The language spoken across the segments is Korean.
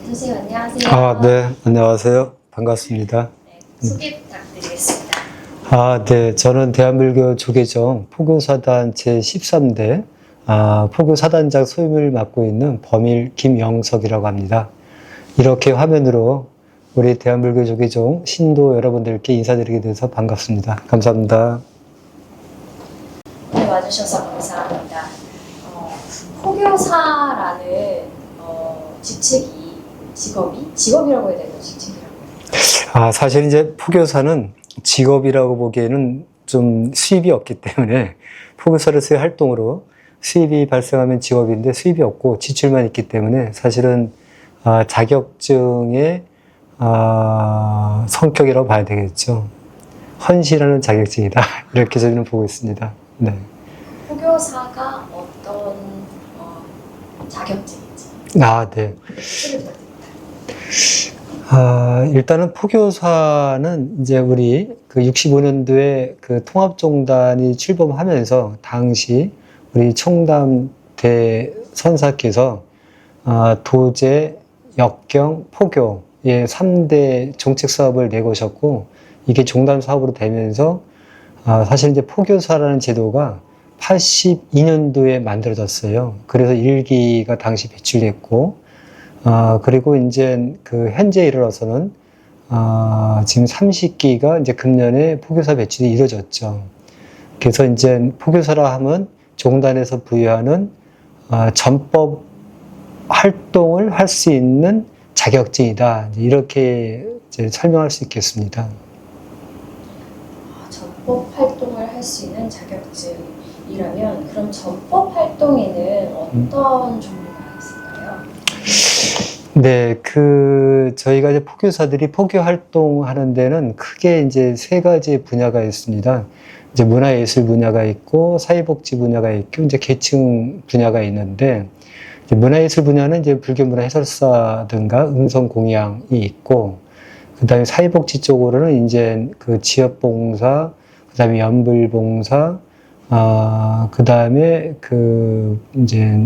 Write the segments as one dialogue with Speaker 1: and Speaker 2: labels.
Speaker 1: 선생님 안녕하세요.
Speaker 2: 네, 안녕하세요. 반갑습니다.
Speaker 1: 네, 소개 부탁드리겠습니다.
Speaker 2: 네, 저는 대한불교 조계종 포교사단 제13대 포교사단장 소임을 맡고 있는 범일 김영석이라고 합니다. 이렇게 화면으로 우리 대한불교 조계종 신도 여러분들께 인사드리게 돼서 반갑습니다. 감사합니다.
Speaker 1: 네, 와주셔서 감사합니다. 포교사라는 직업이라고 해야 되나, 직책이라고 해야 되나?
Speaker 2: 사실 이제 포교사는 직업이라고 보기에는 좀 수입이 없기 때문에 포교사로서의 활동으로 수입이 발생하면 직업인데 수입이 없고 지출만 있기 때문에 사실은 자격증의 성격이라고 봐야 되겠죠. 헌신하는 자격증이다. 이렇게 저희는 보고 있습니다. 네.
Speaker 1: 포교사가 어떤 자격증인지
Speaker 2: 네.
Speaker 1: 소개 부탁드립니다.
Speaker 2: 일단은 포교사는 이제 우리 그 65년도에 그 통합종단이 출범하면서 당시 우리 청담대 선사께서 도제, 역경, 포교의 3대 정책 사업을 내거셨고 이게 종단 사업으로 되면서 사실 이제 포교사라는 제도가 82년도에 만들어졌어요. 그래서 1기가 당시 배출됐고 그리고 이제 그 현재에 이르러서는 지금 30기가 이제 금년에 포교사 배출이 이루어졌죠. 그래서 이제 포교사라 하면 종단에서 부여하는 전법 활동을 할 수 있는 자격증이다. 이렇게 이제 설명할 수 있겠습니다.
Speaker 1: 전법 활동을 할 수 있는 자격증이라면 그럼 전법 활동에는 어떤 종류가 있을까요?
Speaker 2: 네, 저희가 이제 포교사들이 포교 활동하는 데는 크게 이제 세 가지 분야가 있습니다. 이제 문화예술 분야가 있고, 사회복지 분야가 있고, 이제 계층 분야가 있는데, 이제 문화예술 분야는 이제 불교문화 해설사든가 음성공양이 있고, 그 다음에 사회복지 쪽으로는 이제 그 지역봉사, 그 다음에 연불봉사, 그 다음에 이제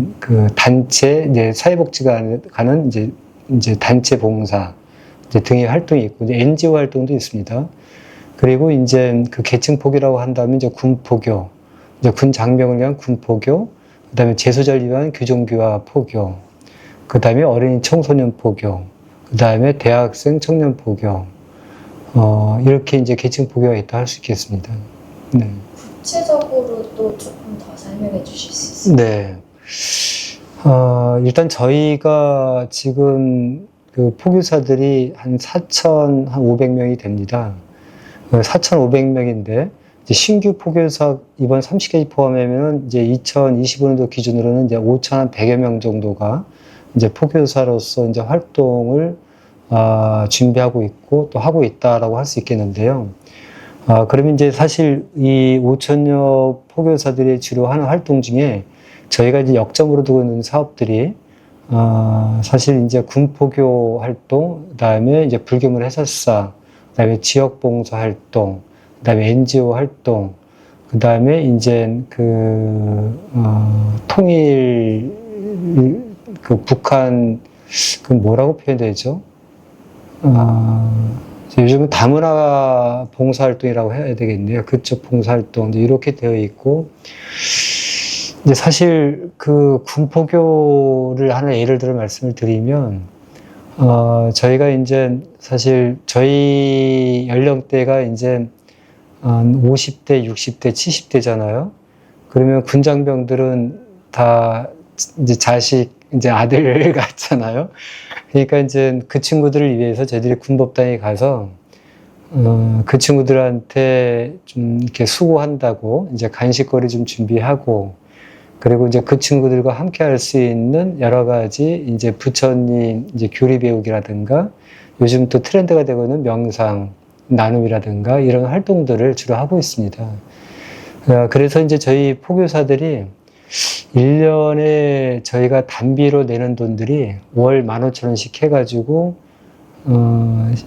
Speaker 2: 단체, 이제 사회복지가 가는 이제 단체 봉사 이제 등의 활동이 있고, 이제 NGO 활동도 있습니다. 그리고 이제 그 계층 포교라고 한다면 이제 군포교, 이제 군 장병을 위한 군포교, 그 다음에 재소자를 위한 교정교화 포교, 그 다음에 어린이 청소년 포교, 그 다음에 대학생 청년 포교, 이렇게 이제 계층 포교가 있다 할 수 있겠습니다. 네.
Speaker 1: 구체적으로 또 조금 더 설명해 주실 수 있을까요?
Speaker 2: 네. 일단 저희가 지금 그 포교사들이 한 4,500명이 됩니다. 4,500명인데, 이제 신규 포교사 이번 30개지 포함하면 이제 2025년도 기준으로는 이제 5,100여 명 정도가 이제 포교사로서 이제 활동을 준비하고 있고 또 하고 있다라고 할 수 있겠는데요. 그러면 이제 사실 이 5,000여 포교사들이 주로 하는 활동 중에 저희가 이제 역점으로 두고 있는 사업들이 사실 이제 군포교 활동, 그다음에 이제 불교문 해설사, 그다음에 지역봉사 활동, 그다음에 NGO 활동, 그다음에 이제 통일 북한 뭐라고 표현되죠? 요즘은 다문화 봉사활동이라고 해야 되겠네요. 그쪽 봉사활동 이렇게 되어 있고, 이제 사실 그 군포교를 하나 예를 들어 말씀을 드리면, 저희가 이제 사실 저희 연령대가 이제 50대, 60대, 70대잖아요. 그러면 군장병들은 다 이제 이제 아들 같잖아요. 그러니까 이제 그 친구들을 위해서 저희들이 군법단에 가서 그 친구들한테 좀 이렇게 수고한다고 이제 간식거리 좀 준비하고, 그리고 이제 그 친구들과 함께 할 수 있는 여러 가지 이제 부처님 이제 교리 배우기라든가 요즘 또 트렌드가 되고 있는 명상 나눔이라든가 이런 활동들을 주로 하고 있습니다. 그래서 이제 저희 포교사들이 1년에 저희가 단비로 내는 돈들이 월 15,000원씩 해가지고,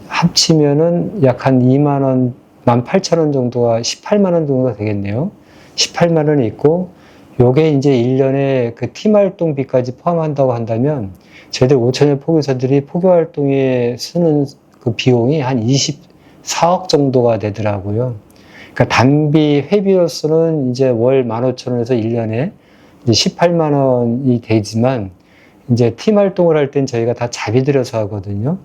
Speaker 2: 합치면은 약 한 2만원, 18,000원 정도가 18만원 정도가 되겠네요. 18만원이 있고, 요게 이제 1년에 그 팀 활동비까지 포함한다고 한다면 저희들 5천여 포교사들이 포교 활동에 쓰는 그 비용이 한 24억 정도가 되더라고요. 그러니까 단비 회비로서는 이제 월 15,000원에서 1년에 이제 18만 원이 되지만 이제 팀 활동을 할 땐 저희가 다 자비 들여서 하거든요.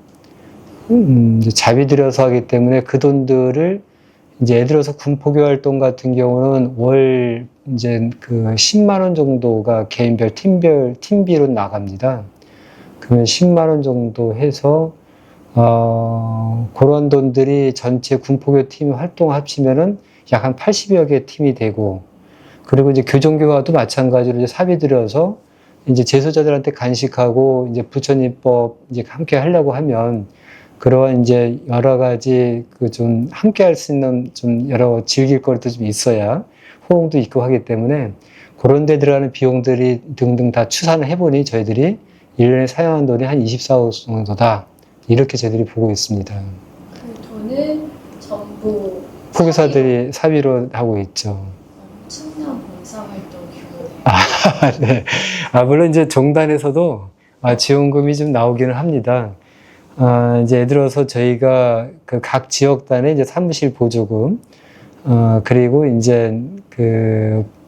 Speaker 2: 이제 자비 들여서 하기 때문에 그 돈들을 이제 예를 들어서 군포교 활동 같은 경우는 월 이제 그 10만 원 정도가 개인별 팀비로 나갑니다. 그러면 10만 원 정도 해서 그런 돈들이 전체 군포교 팀 활동 합치면은 약 한 80여 개 팀이 되고, 그리고 이제 교정교화도 마찬가지로 이제 사비 들여서 이제 제소자들한테 간식하고 이제 부처님법 이제 함께 하려고 하면 그러한 이제 여러 가지 그 좀 함께 할 수 있는 좀 여러 즐길 거리도 좀 있어야 호응도 있고 하기 때문에 그런 데 들어가는 비용들이 등등 다 추산을 해보니 저희들이 1년에 사용한 돈이 한 24억 정도다. 이렇게 저희들이 보고 있습니다.
Speaker 1: 그 돈은 전부
Speaker 2: 포교사들이 사비로 하고 있죠.
Speaker 1: 엄청난 봉사활동 규모네요.
Speaker 2: 네. 물론 이제 종단에서도 지원금이 좀 나오기는 합니다. 이제 예를 들어서 저희가 그 각 지역단의 이제 사무실 보조금, 그리고 이제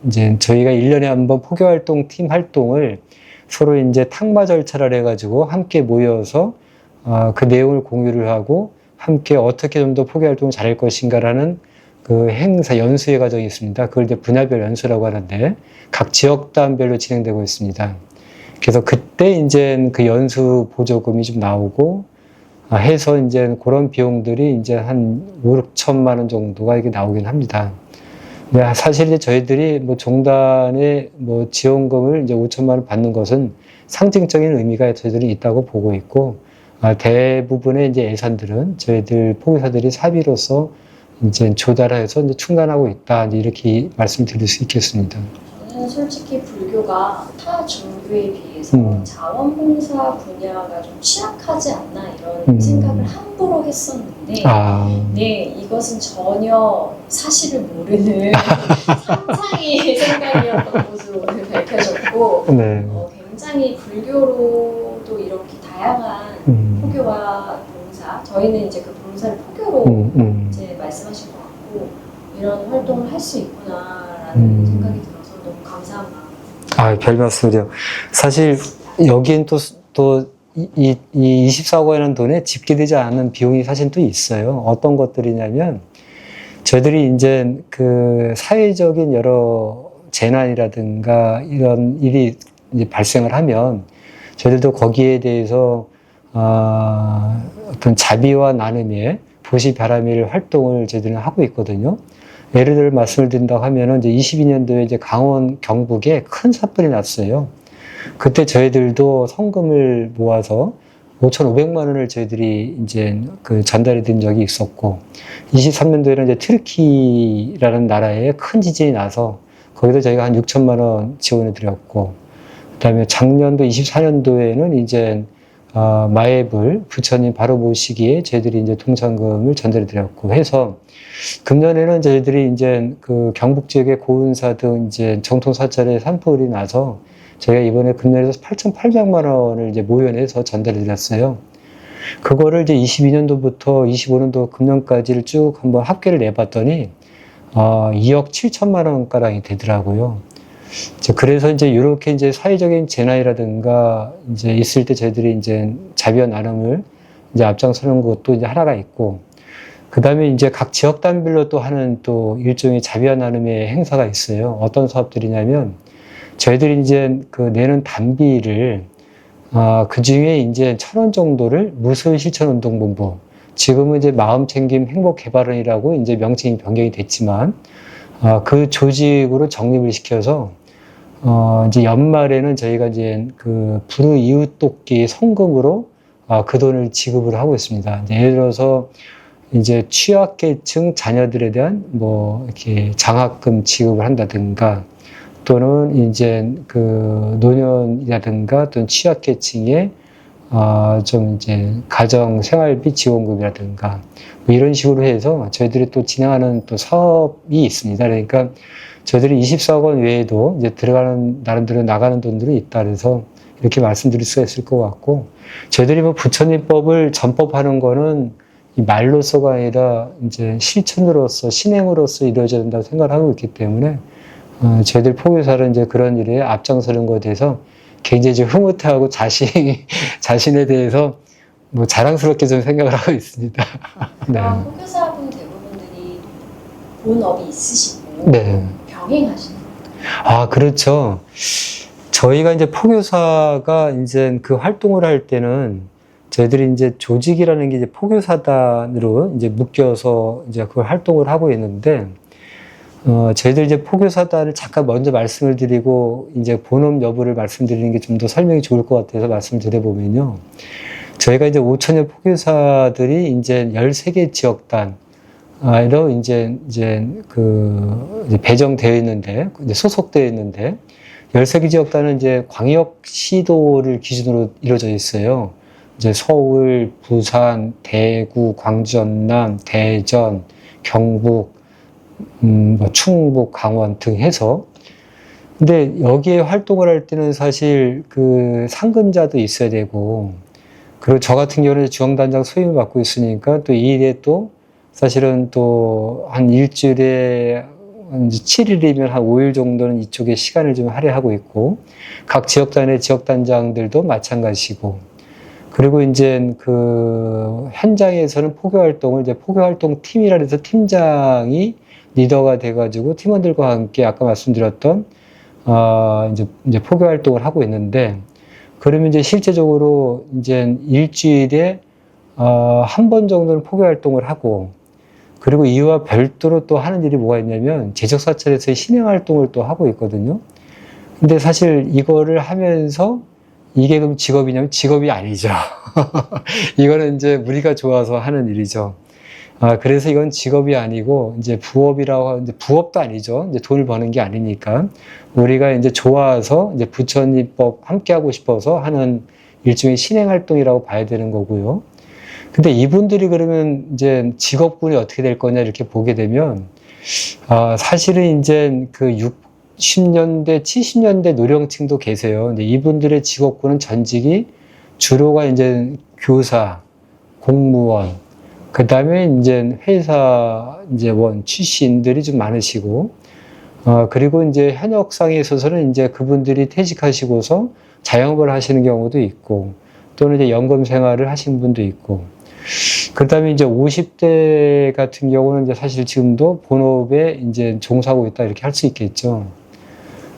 Speaker 2: 이제 저희가 1년에 한번 포교활동 팀 활동을 서로 이제 탁마 절차를 해가지고 함께 모여서 그 내용을 공유를 하고 함께 어떻게 좀 더 포교활동을 잘할 것인가라는 그 행사 연수의 과정이 있습니다. 그걸 이제 분야별 연수라고 하는데 각 지역단별로 진행되고 있습니다. 그래서 그때 이제 그 연수 보조금이 좀 나오고 해서 이제 그런 비용들이 이제 한 5, 6천만 원 정도가 이게 나오긴 합니다. 근데 사실 이제 저희들이 뭐 종단의 뭐 지원금을 이제 5천만 원 받는 것은 상징적인 의미가 저희들이 있다고 보고 있고, 대부분의 이제 예산들은 저희들 포교사들이 사비로서 이제 조달해서 이제 충당하고 있다. 이렇게 말씀드릴 수 있겠습니다.
Speaker 1: 저는 솔직히 불교가 타 종교에 비해서 자원봉사 분야가 좀 취약하지 않나 이런 생각을 함부로 했었는데, 네, 이것은 전혀 사실을 모르는 상상의 생각이었던 것으로 오늘 밝혀졌고,
Speaker 2: 네.
Speaker 1: 굉장히 불교로도 이렇게 다양한 포교와 봉사, 저희는 이제 그 봉사를 포교로 이제 말씀하신 것 같고, 이런 활동을 할 수 있구나라는 생각이 들어서 너무 감사한 마음.
Speaker 2: 별 말씀을요. 사실 여기엔 이 24억 원이라는 돈에 집계되지 않은 비용이 사실 또 있어요. 어떤 것들이냐면 저희들이 이제 그 사회적인 여러 재난이라든가 이런 일이 이제 발생을 하면 저희들도 거기에 대해서 어떤 자비와 나눔의 보시바라밀 활동을 저희들은 하고 있거든요. 예를 들어 말씀을 드린다고 하면은 이제 22년도에 이제 강원 경북에 큰 산불이 났어요. 그때 저희들도 성금을 모아서 5,500만 원을 저희들이 이제 그 전달해 드린 적이 있었고, 23년도에는 이제 트르키라는 나라에 큰 지진이 나서 거기도 저희가 한 6천만 원 지원해 드렸고, 그다음에 작년도 24년도에는 이제 마애불 부처님 바로 모시기에 저희들이 이제 동창금을 전달해 드렸고 해서, 금년에는 저희들이 이제 그 경북 지역의 고은사 등 이제 정통 사찰에 산불이 나서 저희가 이번에 금년에서 8,800만 원을 이제 모연해서 전달해 드렸어요. 그거를 이제 22년도부터 25년도 금년까지를 쭉 한번 합계를 내봤더니 2억 7천만 원가량이 되더라고요. 그래서 이제 이렇게 이제 사회적인 재난이라든가 이제 있을 때 저희들이 이제 자비와 나눔을 이제 앞장서는 것도 이제 하나가 있고, 그 다음에 이제 각 지역단별로 또 하는 또 일종의 자비와 나눔의 행사가 있어요. 어떤 사업들이냐면 저희들이 이제 그 내는 단비를 그 중에 이제 1,000원 정도를 무술실천운동본부, 지금은 이제 마음챙김 행복개발원이라고 이제 명칭이 변경이 됐지만 그 조직으로 정립을 시켜서 이제 연말에는 저희가 이제 그 불우 이웃 돕기 성금으로 그 돈을 지급을 하고 있습니다. 이제 예를 들어서 이제 취약계층 자녀들에 대한 뭐 이렇게 장학금 지급을 한다든가, 또는 이제 그 노년이라든가 또는 취약계층의 좀 이제 가정 생활비 지원금이라든가 뭐 이런 식으로 해서 저희들이 또 진행하는 또 사업이 있습니다. 그러니까 저희들이 24억 원 외에도 이제 들어가는, 나름대로 나가는 돈들이 있다. 그래서 이렇게 말씀드릴 수가 있을 것 같고, 저희들이 뭐 부처님법을 전법하는 거는 이 말로서가 아니라 이제 실천으로서, 신행으로서 이루어져야 된다고 생각을 하고 있기 때문에, 저희들 포교사는 이제 그런 일에 앞장서는 것에 대해서 굉장히 좀 흐뭇해하고 자신에 대해서 뭐 자랑스럽게 좀 생각을 하고 있습니다. 네.
Speaker 1: 포교사분 대부분들이 본업이 있으시고
Speaker 2: 네.
Speaker 1: 병행하시는
Speaker 2: 아, 그렇죠. 저희가 이제 포교사가 이제 그 활동을 할 때는 저희들이 이제 조직이라는 게 이제 포교사단으로 이제 묶여서 이제 그 활동을 하고 있는데, 저희들 이제 포교사단을 잠깐 먼저 말씀을 드리고 이제 본업 여부를 말씀드리는 게 좀 더 설명이 좋을 것 같아서 말씀을 드려보면요. 저희가 이제 5천여 포교사들이 이제 13개 지역단으로 이제 배정되어 있는데, 이제 소속되어 있는데, 13개 지역단은 이제 광역시도를 기준으로 이루어져 있어요. 이제 서울, 부산, 대구, 광주, 전남, 대전, 경북, 뭐 충북, 강원 등 해서. 근데 여기에 활동을 할 때는 사실 그 상근자도 있어야 되고, 그리고 저 같은 경우는 중앙단장 소임을 맡고 있으니까 또 이 일에 또 사실은 또 한 일주일에 7일이면 한 5일 정도는 이쪽에 시간을 좀 할애하고 있고, 각 지역단의 지역단장들도 마찬가지고, 그리고 이제 그 현장에서는 포교활동을 이제 포교활동 팀이라 해서 팀장이 리더가 돼가지고 팀원들과 함께 아까 말씀드렸던, 이제 포교활동을 하고 있는데, 그러면 이제 실제적으로 이제 일주일에, 한 번 정도는 포교활동을 하고, 그리고 이와 별도로 또 하는 일이 뭐가 있냐면 제적사찰에서의 신행활동을 또 하고 있거든요. 근데 사실 이거를 하면서 이게 그럼 직업이냐면 직업이 아니죠. 이거는 이제 우리가 좋아서 하는 일이죠. 그래서 이건 직업이 아니고 이제 부업이라고, 이제 부업도 아니죠. 이제 돈을 버는 게 아니니까. 우리가 이제 좋아서 이제 부처님법 함께 하고 싶어서 하는 일종의 신행활동이라고 봐야 되는 거고요. 근데 이분들이 그러면 이제 직업군이 어떻게 될 거냐 이렇게 보게 되면, 사실은 이제 그 60년대, 70년대 노령층도 계세요. 근데 이분들의 직업군은 전직이 주로가 이제 교사, 공무원, 그 다음에 이제 회사 이제 원 출신들이 좀 많으시고, 그리고 이제 현역상에 있어서는 이제 그분들이 퇴직하시고서 자영업을 하시는 경우도 있고, 또는 이제 연금 생활을 하신 분도 있고, 그 다음에 이제 50대 같은 경우는 이제 사실 지금도 본업에 이제 종사하고 있다 이렇게 할 수 있겠죠.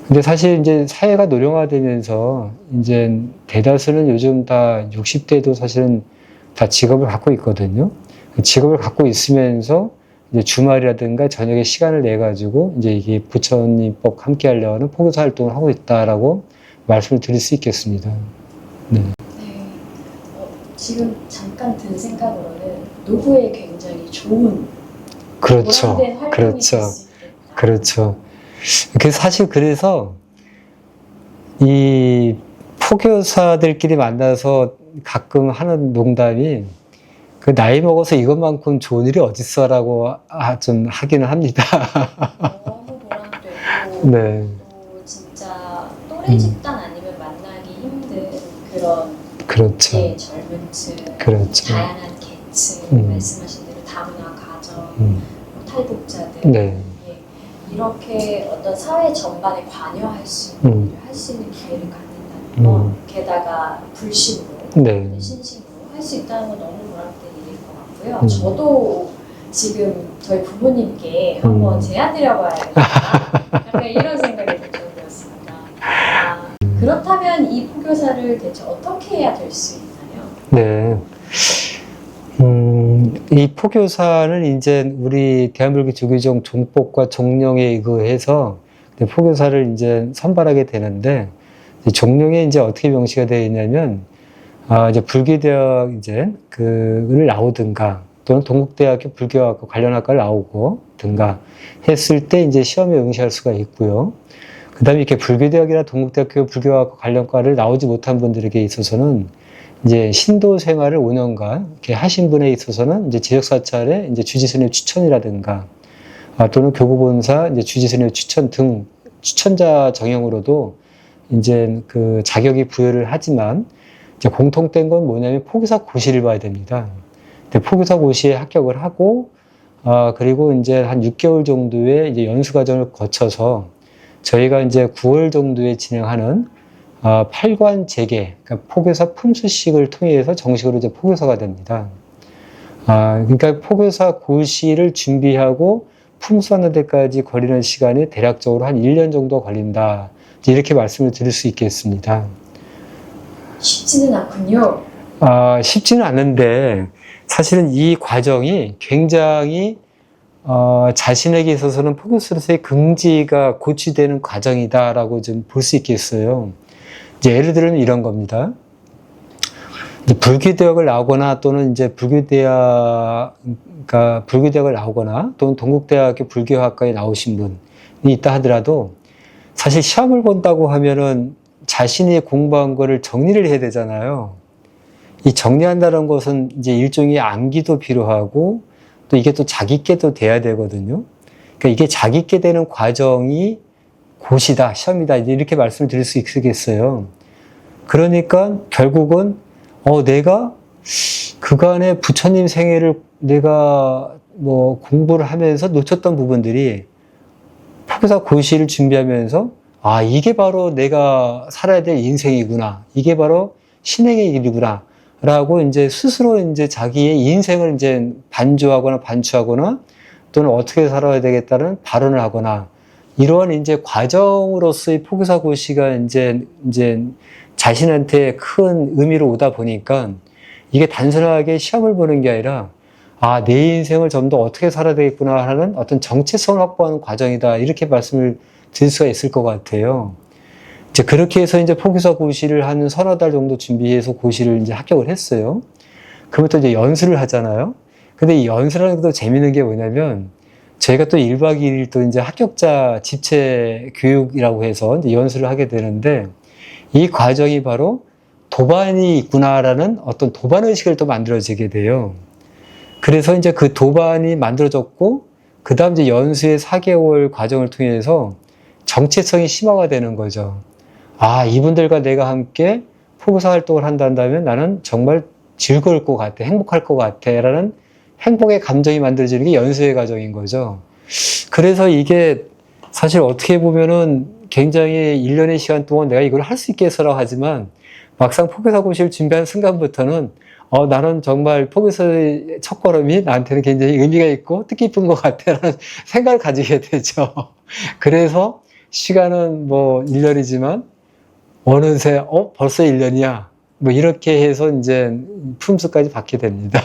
Speaker 2: 근데 사실 이제 사회가 노령화되면서 이제 대다수는 요즘 다 60대도 사실은 다 직업을 갖고 있거든요. 직업을 갖고 있으면서 이제 주말이라든가 저녁에 시간을 내 가지고 이제 이게 부처님법 함께 하려는 포교사 활동을 하고 있다라고 말씀을 드릴 수 있겠습니다. 네.
Speaker 1: 지금 잠깐 든 생각으로는 노후에 굉장히 좋은
Speaker 2: 그렇죠.
Speaker 1: 보람된 활동이
Speaker 2: 그렇죠.
Speaker 1: 될 수 있겠다.
Speaker 2: 그렇죠. 사실 그래서 이 포교사들끼리 만나서 가끔 하는 농담이, 그 나이 먹어서 이것만큼 좋은 일이 어딨어라고 좀 하기는 합니다.
Speaker 1: 너무 보람되고
Speaker 2: 네.
Speaker 1: 또 진짜 또래 집단 아니면 만나기 힘든 그런
Speaker 2: 그렇죠.
Speaker 1: 예, 젊은 층,
Speaker 2: 그렇죠.
Speaker 1: 다양한 계층, 말씀하신 대로 다문화 가정, 뭐 탈북자들,
Speaker 2: 네.
Speaker 1: 예, 이렇게 어떤 사회 전반에 관여할 수 있는 일을 할 수 있는 기회를 갖는다는 거, 게다가 불신으로,
Speaker 2: 네.
Speaker 1: 신신으로 할 수 있다는 건 너무 보람된 일일 것 같고요. 저도 지금 저희 부모님께 한번 제안드려봐야겠다. 약간 이런 생각이 들 정도였습니다. 그렇다면 이 포교사를 대체 어떻게 해야 될 수 있나요?
Speaker 2: 네. 이 포교사는 이제 우리 대한불교 주기종 종법과 종령에 의거해서 포교사를 이제 선발하게 되는데, 종령에 이제 어떻게 명시가 되어 있냐면, 이제 불교대학 이제 그를 나오든가, 또는 동국대학교 불교학과 관련 학과를 나오고든가 했을 때 이제 시험에 응시할 수가 있고요. 그 다음에 이렇게 불교대학이나 동국대학교 불교학과 관련과를 나오지 못한 분들에게 있어서는 이제 신도 생활을 5년간 이렇게 하신 분에 있어서는 이제 제적사찰에 이제 주지스님 추천이라든가, 또는 교구본사, 이제 주지선의 추천 등 추천자 정형으로도 이제 그 자격이 부여를 하지만 이제 공통된 건 뭐냐면 포교사 고시를 봐야 됩니다. 근데 포교사 고시에 합격을 하고 그리고 이제 한 6개월 정도의 이제 연수 과정을 거쳐서 저희가 이제 9월 정도에 진행하는 8관 재개, 그러니까 포교사 품수식을 통해서 정식으로 이제 포교사가 됩니다. 그러니까 포교사 고시를 준비하고 품수하는 데까지 걸리는 시간이 대략적으로 한 1년 정도 걸린다. 이렇게 말씀을 드릴 수 있겠습니다.
Speaker 1: 쉽지는 않군요.
Speaker 2: 쉽지는 않은데 사실은 이 과정이 굉장히 자신에게 있어서는 포교사로서의 긍지가 고취되는 과정이다라고 좀 볼 수 있겠어요. 이제 예를 들면 이런 겁니다. 불교대학을 나오거나 또는 이제 불교대학을 나오거나 또는 동국대학교 불교학과에 나오신 분이 있다 하더라도 사실 시험을 본다고 하면은 자신이 공부한 거를 정리를 해야 되잖아요. 이 정리한다는 것은 이제 일종의 암기도 필요하고 또 이게 또 자기께도 돼야 되거든요. 그러니까 이게 자기께 되는 과정이 고시다, 시험이다 이렇게 말씀을 드릴 수 있겠어요. 그러니까 결국은 내가 그간의 부처님 생애를 내가 뭐 공부를 하면서 놓쳤던 부분들이 포교사 고시를 준비하면서 이게 바로 내가 살아야 될 인생이구나. 이게 바로 신행의 길이구나. 라고 이제 스스로 이제 자기의 인생을 이제 반주하거나 반추하거나 또는 어떻게 살아야 되겠다는 발언을 하거나 이러한 이제 과정으로서의 포교사 고시가 이제 자신한테 큰 의미로 오다 보니까 이게 단순하게 시험을 보는 게 아니라 내 인생을 좀 더 어떻게 살아야 되겠구나 하는 어떤 정체성을 확보하는 과정이다. 이렇게 말씀을 드릴 수가 있을 것 같아요. 이제 그렇게 해서 이제 포교사 고시를 한 서너 달 정도 준비해서 고시를 이제 합격을 했어요. 그러면 또 이제 연수를 하잖아요. 근데 이 연수라는 것도 재밌는 게 뭐냐면 저희가 또 1박 2일 또 이제 합격자 집체 교육이라고 해서 이제 연수를 하게 되는데 이 과정이 바로 도반이 있구나라는 어떤 도반 의식을 또 만들어지게 돼요. 그래서 이제 그 도반이 만들어졌고, 그 다음 이제 연수의 4개월 과정을 통해서 정체성이 심화가 되는 거죠. 이분들과 내가 함께 포교사 활동을 한다면 나는 정말 즐거울 것 같아, 행복할 것 같아, 라는 행복의 감정이 만들어지는 게 연수의 과정인 거죠. 그래서 이게 사실 어떻게 보면은 굉장히 1년의 시간 동안 내가 이걸 할 수 있겠어라고 하지만 막상 포교사 고시를 준비한 순간부터는 나는 정말 포교사의 첫걸음이 나한테는 굉장히 의미가 있고 뜻깊은 것 같아라는 생각을 가지게 되죠. 그래서 시간은 뭐 1년이지만 어느새 벌써 1년이야. 뭐 이렇게 해서 이제 품수까지 받게 됩니다.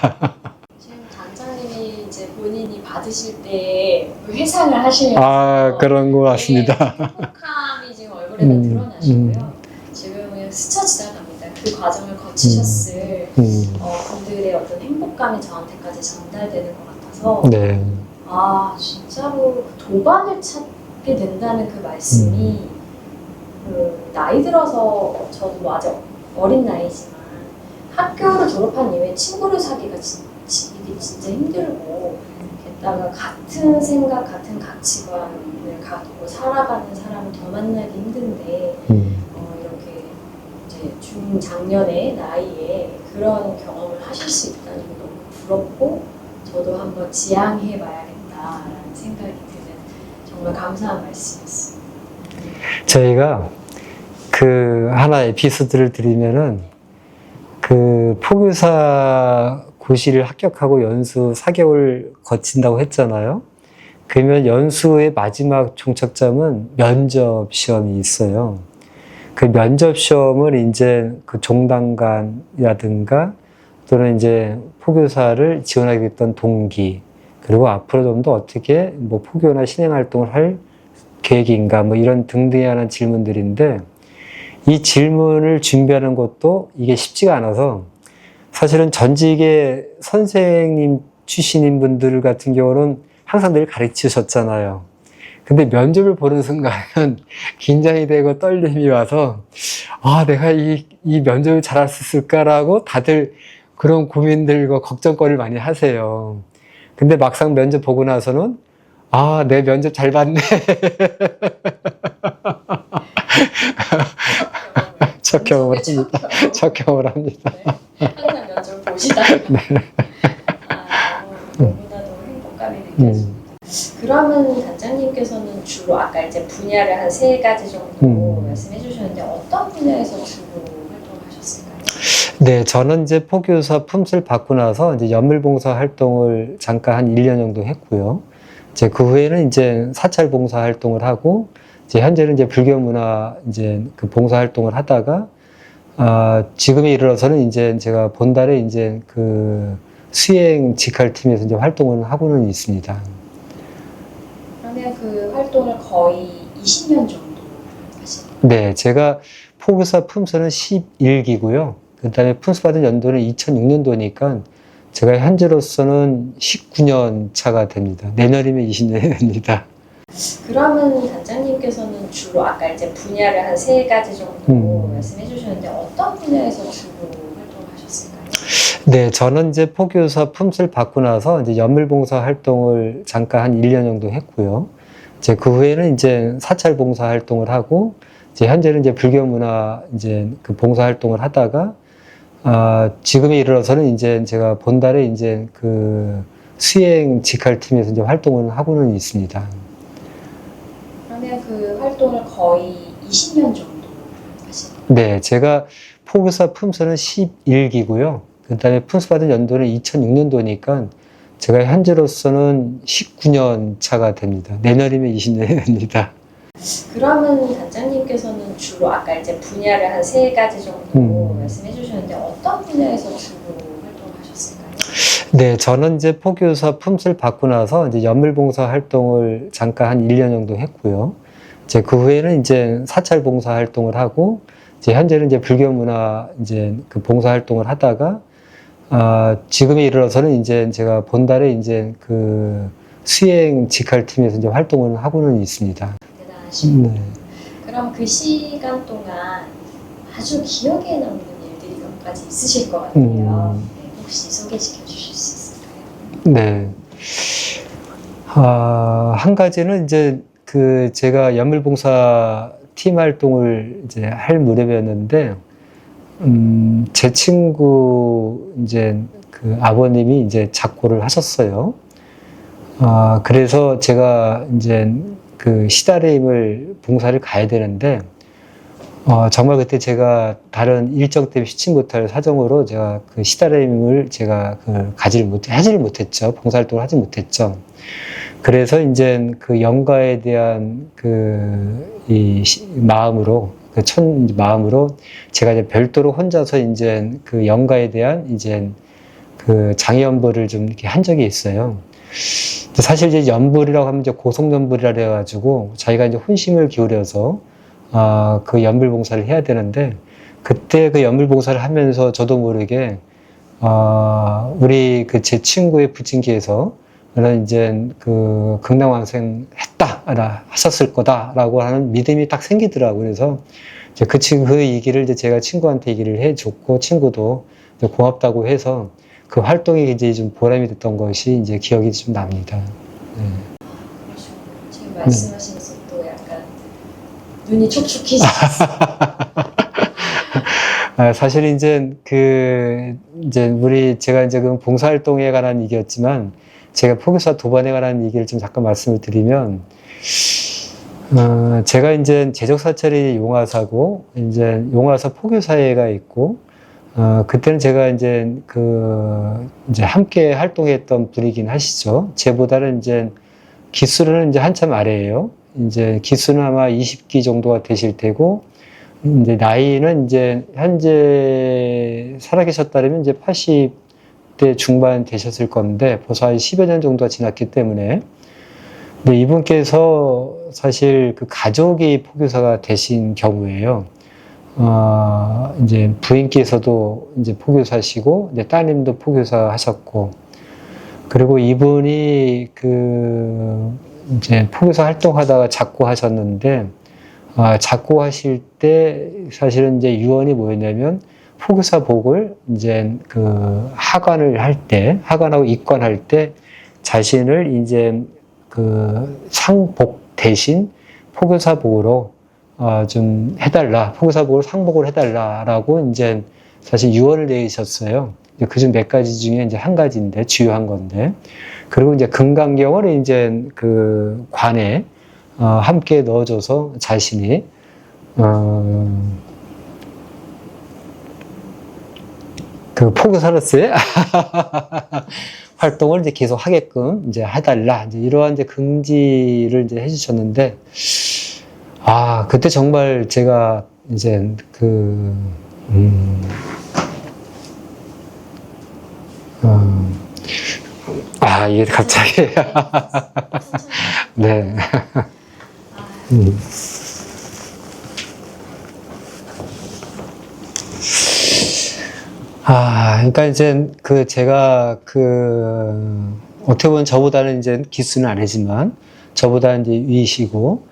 Speaker 1: 지금 단장님이 이제 본인이 받으실 때 회상을 하시면서
Speaker 2: 그런 것 같습니다.
Speaker 1: 행복함이 지금 얼굴에다 드러나시고요. 지금 그냥 스쳐 지나갑니다. 그 과정을 거치셨을 분들의 어떤 행복감이 저한테까지 전달되는 것 같아서
Speaker 2: 네.
Speaker 1: 진짜로 도반을 찾게 된다는 그 말씀이 나이 들어서 저도 뭐 아직 어린 나이지만 학교를 졸업한 이후에 친구를 사기가 이게 진짜 힘들고 게다가 같은 생각, 같은 가치관을 갖고 살아가는 사람을 더 만나기 힘든데 이렇게 이제 중장년의 나이에 그런 경험을 하실 수 있다는 게 너무 부럽고 저도 한번 지향해봐야겠다라는 생각이 드는 정말 감사한 말씀이었습니다.
Speaker 2: 저희가 그 하나 에피소드를 드리면은 그 포교사 고시를 합격하고 연수 4개월 거친다고 했잖아요. 그러면 연수의 마지막 종착점은 면접 시험이 있어요. 그 면접 시험을 이제 그 종단관이라든가 또는 이제 포교사를 지원하게 됐던 동기 그리고 앞으로 좀 더 어떻게 뭐 포교나 신행 활동을 할 계획인가 뭐 이런 등등에 관한 질문들인데 이 질문을 준비하는 것도 이게 쉽지가 않아서 사실은 전직의 선생님 출신인 분들 같은 경우는 항상 늘 가르치셨잖아요. 근데 면접을 보는 순간은 긴장이 되고 떨림이 와서 내가 이 면접을 잘할 수 있을까라고 다들 그런 고민들과 걱정거리를 많이 하세요. 근데 막상 면접 보고 나서는 아, 내 면접 잘 봤네. 첫 경험을 합니다. 첫 경험을 합니다.
Speaker 1: 네. 항상 면접을 보시다가
Speaker 2: 네.
Speaker 1: 너무나도 행복감이 느껴집니다. 그러면 단장님께서는 주로 아까 이제 분야를 한 3가지 정도 말씀해 주셨는데 어떤 분야에서 주로 활동을 하셨을까요?
Speaker 2: 네, 저는 이제 포교사 품질 받고 나서 이제 연물봉사 활동을 잠깐 한 1년 정도 했고요. 이제 그 후에는 이제 사찰 봉사 활동을 하고, 이제 현재는 이제 불교 문화 이제 그 봉사 활동을 하다가, 지금에 이르러서는 이제 제가 본달에 이제 그 수행 직할팀에서 이제 활동을 하고는 있습니다.
Speaker 1: 그러면 그 활동을 거의 20년 정도 하시나요?
Speaker 2: 네, 제가 포교사 품수는 11기고요. 그 다음에 품수 받은 연도는 2006년도니까 제가 현재로서는 19년 차가 됩니다. 내년이면 20년이 됩니다.
Speaker 1: 그러면 단장님께서는 주로 아까 이제 분야를 한 3가지 정도 말씀해 주셨는데 어떤 분야에서 주로 활동을 하셨을까요?
Speaker 2: 네, 저는 이제 포교사 품질 받고 나서 이제 연물봉사 활동을 잠깐 한 1년 정도 했고요. 이제 그 후에는 이제 사찰 봉사 활동을 하고, 이제 현재는 이제 불교 문화 이제 그 봉사 활동을 하다가, 지금에 이르러서는 이제 제가 본달에 이제 그 수행 직할팀에서 이제 활동을 하고는 있습니다.
Speaker 1: 그러면 그 활동을 거의 20년 정도 하시나요?
Speaker 2: 네, 제가 포교사 품수는 11기고요. 그 다음에 품수 받은 연도는 2006년도니까 제가 현재로서는 19년 차가 됩니다. 내년이면 20년이 됩니다.
Speaker 1: 그러면 단장님께서는 주로 아까 이제 분야를 한 3가지 정도 말씀해 주셨는데 어떤 분야에서 주로 활동을 하셨을까요?
Speaker 2: 네, 저는 이제 포교사 품질 받고 나서 이제 연물봉사 활동을 잠깐 한 1년 정도 했고요. 이제 그 후에는 이제 사찰 봉사 활동을 하고, 이제 현재는 이제 불교 문화 이제 그 봉사 활동을 하다가, 지금에 이르러서는 이제 제가 본달에 이제 그 수행 직할팀에서 이제 활동을 하고는 있습니다.
Speaker 1: 대단하십니다.
Speaker 2: 네.
Speaker 1: 그럼 그 시간 동안 아주 기억에 남는 일들이 몇 가지 있으실 것 같아요. 네, 혹시 소개시켜 주실 수 있을까요?
Speaker 2: 네. 한 가지는 이제 그 제가 연물봉사 팀 활동을 이제 할 무렵이었는데, 제 친구 이제 그 아버님이 이제 작고를 하셨어요. 그래서 제가 이제 그 시다레임을 봉사를 가야 되는데, 정말 그때 제가 다른 일정 때문에 쉬지 못할 사정으로 제가 그 시다레임을 제가 그 하지를 못했죠. 봉사활동을 하지 못했죠. 그래서 이제 그 영가에 대한 마음으로, 마음으로 제가 이제 별도로 혼자서 이제 그 영가에 대한 이제 그 장애연불을 좀 이렇게 한 적이 있어요. 사실 이제 연불이라고 하면 이제 고속연불이라 해가지고 자기가 이제 혼심을 기울여서 그 연불 봉사를 해야 되는데, 그때 그 연불 봉사를 하면서 저도 모르게 우리 그 제 친구의 부친께서 나는 이제 그 극락완생 하셨을 거다라고 하는 믿음이 딱 생기더라고요. 그래서 이제 그 얘기를 이제 제가 친구한테 얘기를 해줬고, 친구도 이제 고맙다고 해서 그 활동이 이제 좀 보람이 됐던 것이 이제 기억이 좀 납니다. 네.
Speaker 1: 그렇죠. 지금 말씀하시면서 또 약간 눈이 촉촉해지셨어요.
Speaker 2: 사실 이제 제가 이제 그 봉사활동에 관한 얘기였지만, 제가 포교사 도반에 관한 얘기를 좀 잠깐 말씀을 드리면, 제가 이제 제적사찰이 용화사고, 이제 용화사 포교사회가 있고, 그때는 제가 이제 이제 함께 활동했던 분이긴 하시죠. 제보다는 이제 기수는 이제 한참 아래예요. 이제 기수는 아마 20기 정도가 되실 테고, 이제 나이는 이제 현재 살아계셨다면 이제 80대 중반 되셨을 건데, 벌써 한 10여 년 정도가 지났기 때문에. 근데 이분께서 사실 그 가족이 포교사가 되신 경우에요. 이제 부인께서도 이제 포교사시고, 이제 따님도 포교사 하셨고, 그리고 이분이 이제 포교사 활동하다가 작고하셨는데, 작고하실 때 사실은 이제 유언이 뭐였냐면, 포교사복을 이제 하관하고 입관할 때 자신을 이제 그 상복 대신 포교사복으로 좀 해달라, 포교사복으로 상복을 해달라라고 이제 사실 유언을 내리셨어요. 그중 몇 가지 중에 이제 한 가지인데, 주요한 건데. 그리고 이제 금강경을 이제 그 관에 함께 넣어줘서 자신이 그 포교사로서의 활동을 이제 계속 하게끔 이제 해달라, 이제 이러한 이제 긍지를 이제 해주셨는데, 그때 정말 제가 이제 이게 갑자기. 네. 그러니까 이제 제가 어떻게 보면 저보다는 이제 기수는 아니지만 저보다 이제 위시고,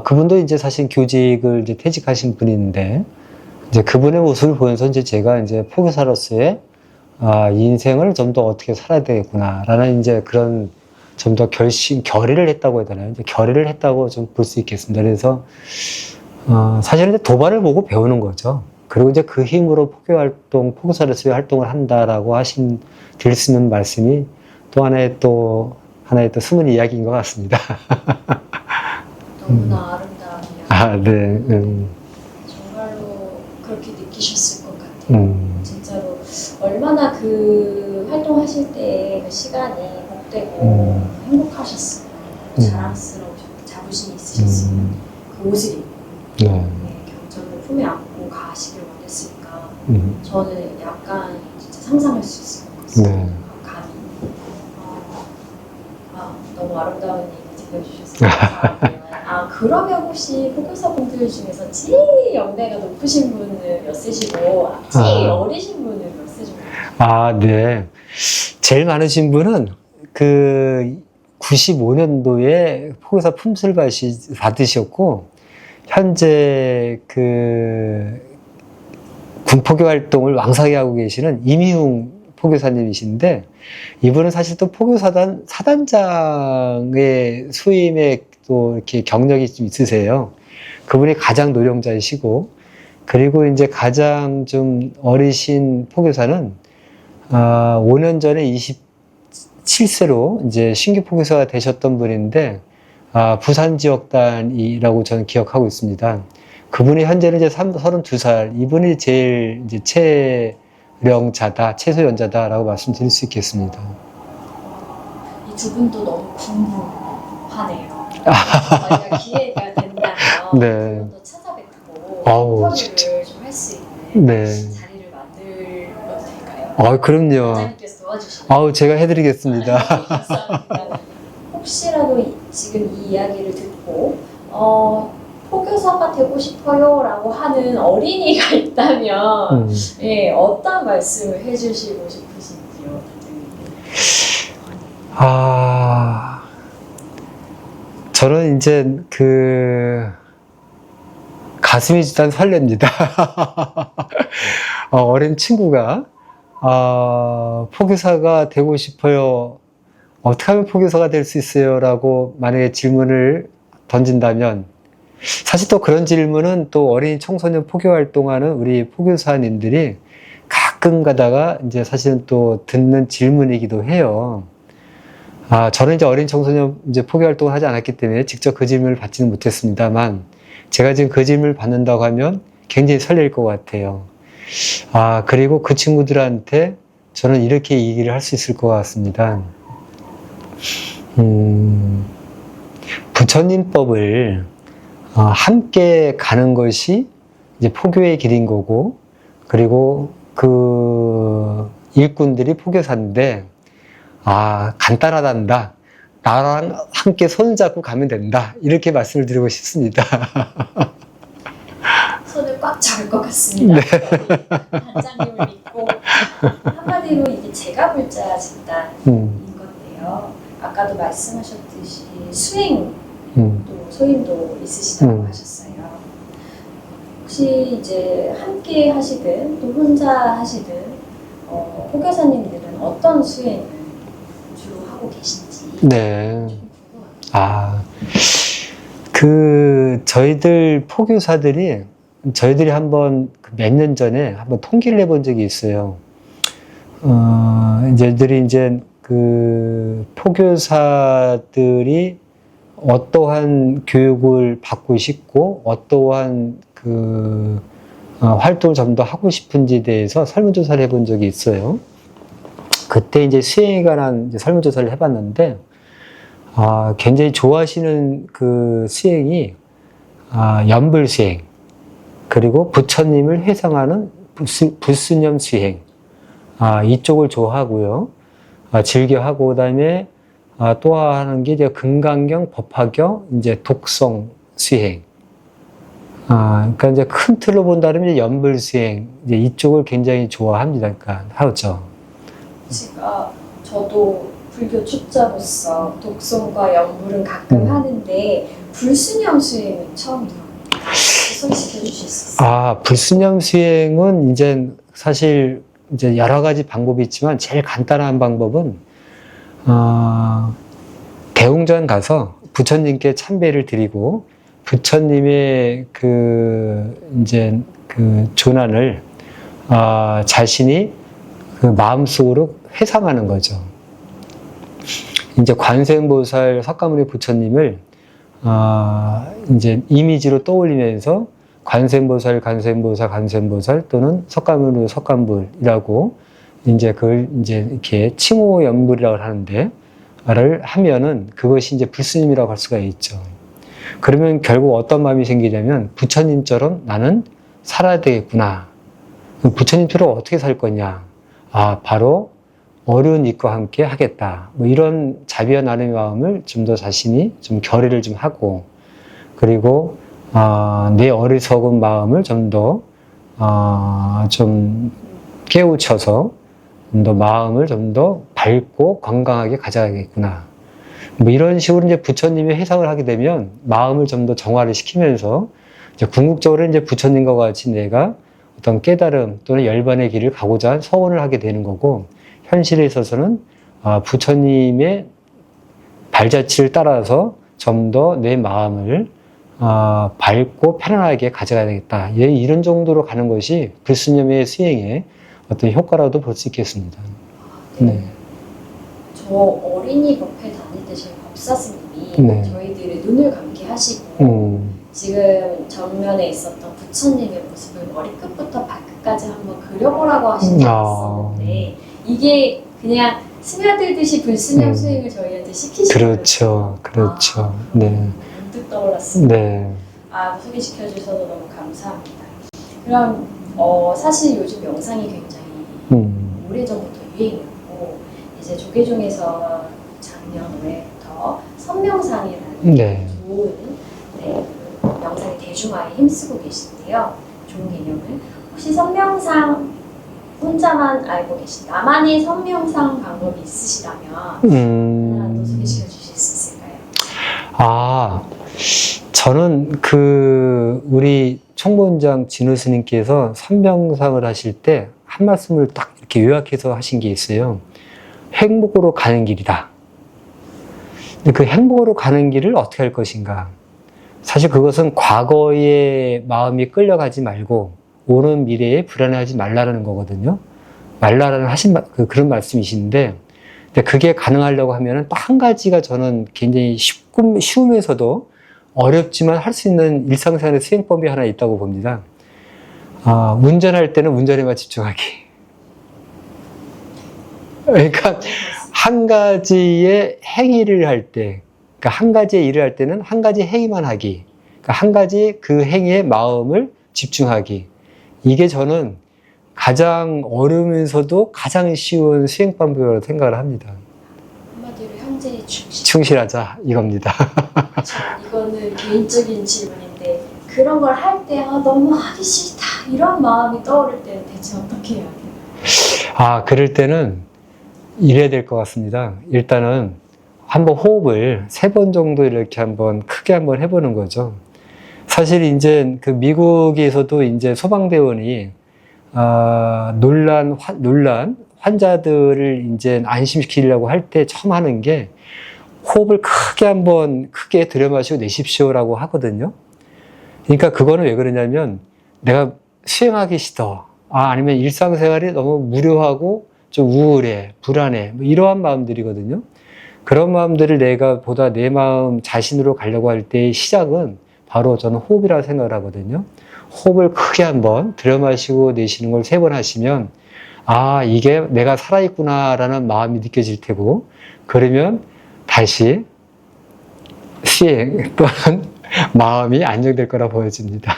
Speaker 2: 그분도 이제 사실 교직을 이제 퇴직하신 분인데, 이제 그분의 모습을 보면서 이제 제가 이제 포교사로서의 인생을 좀 더 어떻게 살아야 되겠구나라는 이제 그런 좀 더 결의를 했다고 해야 되나요? 이제 결의를 했다고 좀 볼 수 있겠습니다. 그래서, 사실은 이제 도발을 보고 배우는 거죠. 그리고 이제 그 힘으로 포교사로서의 활동을 한다라고 드릴 수 있는 말씀이 또 하나의 또 숨은 이야기인 것 같습니다.
Speaker 1: 너무나 아름다운 이야기.
Speaker 2: 네.
Speaker 1: 정말로 그렇게 느끼셨을 것 같아요. 진짜로 얼마나 그 활동하실 때 그 시간이 복되고 행복하셨어요. 자랑스러우셨고 자부심이 있으셨으면 그 옷을 입고 경전을 품에 안고 가시길 원했을까. 저는 약간 진짜 상상할 수 있을 것 같습니다. 감히. 너무 아름다운 얘기 들려주셔서 감사하고요. 그러면 혹시 포교사분들 중에서 제일 연배가 높으신 분은 몇 세시고 제일 어리신 분은 몇 세 정도?
Speaker 2: 네. 제일 많으신 분은 95년도에 포교사 품술 받으셨고, 현재 군포교 활동을 왕성히 하고 계시는 임희웅 포교사님이신데, 이분은 사실 또 포교사단 사단장의 수임에 또 이렇게 경력이 좀 있으세요. 그분이 가장 노령자이시고, 그리고 이제 가장 좀 어리신 포교사는 5년 전에 27세로 이제 신규 포교사가 되셨던 분인데, 부산 지역단이라고 저는 기억하고 있습니다. 그분이 현재는 이제 32살, 이분이 제일 이제 최소연자다라고 말씀드릴 수 있겠습니다.
Speaker 1: 이 두 분도 너무 궁금하네요. 만약 기회가 된다면 두 분 더 찾아뵙고 인터뷰를 좀 할 수 있는 자리를 만들어도 될까요?
Speaker 2: 그럼요.
Speaker 1: 원장님께서 도와주시면.
Speaker 2: 제가 해드리겠습니다.
Speaker 1: 감사합니다. 혹시라도 지금 이 이야기를 듣고 포교사가 되고 싶어요 라고 하는 어린이가 있다면 어떤 말씀을 해주시고 싶으신지요?
Speaker 2: 저는 이제 가슴이 일단 설렙니다. 어린 친구가 포교사가 되고 싶어요. 어떻게 하면 포교사가 될 수 있어요? 라고 만약에 질문을 던진다면, 사실 또 그런 질문은 또 어린 청소년 포교 활동하는 우리 포교사님들이 가끔 가다가 이제 사실은 또 듣는 질문이기도 해요. 저는 이제 어린 청소년 이제 포교 활동을 하지 않았기 때문에 직접 그 질문을 받지는 못했습니다만, 제가 지금 그 질문을 받는다고 하면 굉장히 설렐 것 같아요. 그리고 그 친구들한테 저는 이렇게 얘기를 할 수 있을 것 같습니다. 부처님법을 함께 가는 것이 이제 포교의 길인 거고, 그리고 그 일꾼들이 포교사인데, 간단하단다. 나랑 함께 손잡고 가면 된다. 이렇게 말씀을 드리고 싶습니다.
Speaker 1: 손을 꽉 잡을 것 같습니다. 단장님을 믿고 한마디로 이게 제가불자 진단인 건데요. 아까도 말씀하셨듯이 수행도 소임도 있으시다고 하셨어요. 혹시 이제 함께 하시든 또 혼자 하시든 포교사님들은 어떤 수행을 주로 하고 계신지
Speaker 2: 네.
Speaker 1: 좀
Speaker 2: 저희들 포교사들이, 저희들이 한번 몇 년 전에 한번 통계를 해본 적이 있어요. 이제 그 포교사들이 어떠한 교육을 받고 싶고, 어떠한 활동을 좀 더 하고 싶은지에 대해서 설문조사를 해본 적이 있어요. 그때 이제 수행에 관한 설문조사를 해봤는데, 굉장히 좋아하시는 그 수행이, 연불수행, 그리고 부처님을 회상하는 불수념 수행, 이쪽을 좋아하고요. 즐겨하고, 그 다음에, 또 하는 게 이제 금강경, 법화경, 이제 독성 수행. 그러니까 이제 큰 틀로 본다면 연불수행, 이제 이쪽을 굉장히 좋아합니다. 그러니까, 하죠.
Speaker 1: 제가, 저도 불교 출자로서 독성과 연불은 가끔 하는데, 불수념 수행은 처음 들어봅니다. 소개시켜 주실 수 있어요?
Speaker 2: 불수념 수행은 이제 사실 이제 여러 가지 방법이 있지만 제일 간단한 방법은, 대웅전 가서 부처님께 참배를 드리고, 부처님의 조난을, 자신이 그 마음속으로 회상하는 거죠. 이제 관세음보살 석가모니 부처님을, 이제 이미지로 떠올리면서 관세음보살 또는 석가모니이라고 이제 그걸 이제 이렇게 칭호연불이라고 하는데, 를 하면은 그것이 이제 불스님이라고 할 수가 있죠. 그러면 결국 어떤 마음이 생기냐면, 부처님처럼 나는 살아야 되겠구나. 부처님처럼 어떻게 살 거냐. 바로 어려운 이과 함께 하겠다. 뭐 이런 자비와 나눔의 마음을 좀 더 자신이 좀 결의를 좀 하고, 그리고 내 어리석은 마음을 좀 더 좀 깨우쳐서 좀 더 마음을 좀 더 밝고 건강하게 가져야겠구나. 뭐 이런 식으로 이제 부처님의 해석을 하게 되면 마음을 좀 더 정화를 시키면서, 이제 궁극적으로 이제 부처님과 같이 내가 어떤 깨달음 또는 열반의 길을 가고자 한 서원을 하게 되는 거고, 현실에 있어서는 부처님의 발자취를 따라서 좀 더 내 마음을 밝고 편안하게 가져가야 되겠다. 이런 정도로 가는 것이 불수념의 수행의 어떤 효과라도 볼 수 있겠습니다. 네.
Speaker 1: 저 어린이 법회 다닐 때 저희 법사 스님이 저희들의 눈을 감게 하시고 지금 전면에 있었던 부처님의 모습을 머리끝부터 발끝까지 한번 그려보라고 하신 적이 있었는데, 이게 그냥 스며들듯이 불수념 수행을 저희한테 시키시거든요.
Speaker 2: 그렇죠. 네.
Speaker 1: 문득 떠올랐습니다.
Speaker 2: 네.
Speaker 1: 소개시켜 주셔서 너무 감사합니다. 그럼 사실 요즘 영상이 굉장히 오래전부터 유행이었고, 이제 조계종에서 작년 5회부터 선명상이라는 좋은 영상의 대중화에 힘쓰고 계신데요. 좋은 개념을. 혹시 선명상 혼자만 알고 계신 나만의 선명상 방법이 있으시다면 하나 또 소개시켜 주실 수 있을까요?
Speaker 2: 저는 우리 총무원장 진우 스님께서 선명상을 하실 때 한 말씀을 딱 이렇게 요약해서 하신 게 있어요. 행복으로 가는 길이다. 근데 그 행복으로 가는 길을 어떻게 할 것인가? 사실 그것은 과거의 마음이 끌려가지 말고 오는 미래에 불안해하지 말라는 거거든요. 말라라는 그런 말씀이신데, 그게 가능하려고 하면은 또 한 가지가 저는 굉장히 쉬우면서도 어렵지만 할 수 있는 일상생활의 수행법이 하나 있다고 봅니다. 운전할 때는 운전에만 집중하기. 그러니까 한 가지의 행위를 할 때, 그러니까 한 가지의 일을 할 때는 한 가지 행위만 하기. 그러니까 한 가지 그 행위에 마음을 집중하기. 이게 저는 가장 어려우면서도 가장 쉬운 수행방법이라고 생각을 합니다.
Speaker 1: 한마디로 현재에
Speaker 2: 충실하자 이겁니다.
Speaker 1: 이거는 개인적인 질문인데, 그런 걸 할 때 너무 하기 싫다 이런 마음이 떠오를 때는 대체 어떻게 해야 돼요?
Speaker 2: 그럴 때는 이래야 될 것 같습니다. 일단은 한번 호흡을 3번 정도 이렇게 한번 크게 한번 해보는 거죠. 사실 이제 그 미국에서도 이제 소방대원이 논란 환자들을 이제 안심시키려고 할 때 처음 하는 게 호흡을 크게 한번 크게 들여마시고 내십시오라고 하거든요. 그러니까 그거는 왜 그러냐면 내가 수행하기 싫어. 아니면 일상생활이 너무 무료하고 좀 우울해, 불안해. 뭐 이러한 마음들이거든요. 그런 마음들을 내가 보다 내 마음 자신으로 가려고 할 때의 시작은 바로 저는 호흡이라고 생각을 하거든요. 호흡을 크게 한번 들여마시고 내쉬는 걸 3번 하시면 이게 내가 살아있구나라는 마음이 느껴질 테고, 그러면 다시 수행 또는 마음이 안정될 거라 보여집니다.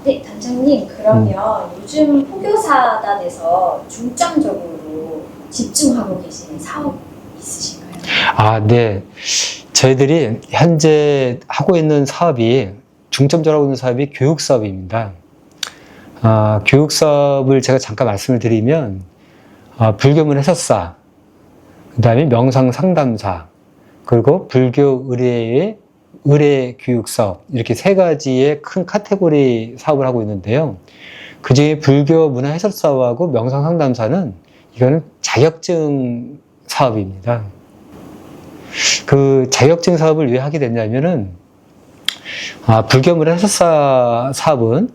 Speaker 1: 네, 단장님, 그러면 요즘 포교사단에서 중점적으로 집중하고 계시는 사업 있으신가요?
Speaker 2: 네. 저희들이 현재 하고 있는 사업이, 중점적으로 있는 사업이 교육 사업입니다. 교육 사업을 제가 잠깐 말씀을 드리면, 불교문 해설사, 그 다음에 명상 상담사, 그리고 불교 의례의 의례 교육 사업, 이렇게 3가지의 큰 카테고리 사업을 하고 있는데요. 그 중에 불교 문화 해설사하고 명상 상담사는 이거는 자격증 사업입니다. 그 자격증 사업을 왜 하게 됐냐면은, 불교 문화 해설사 사업은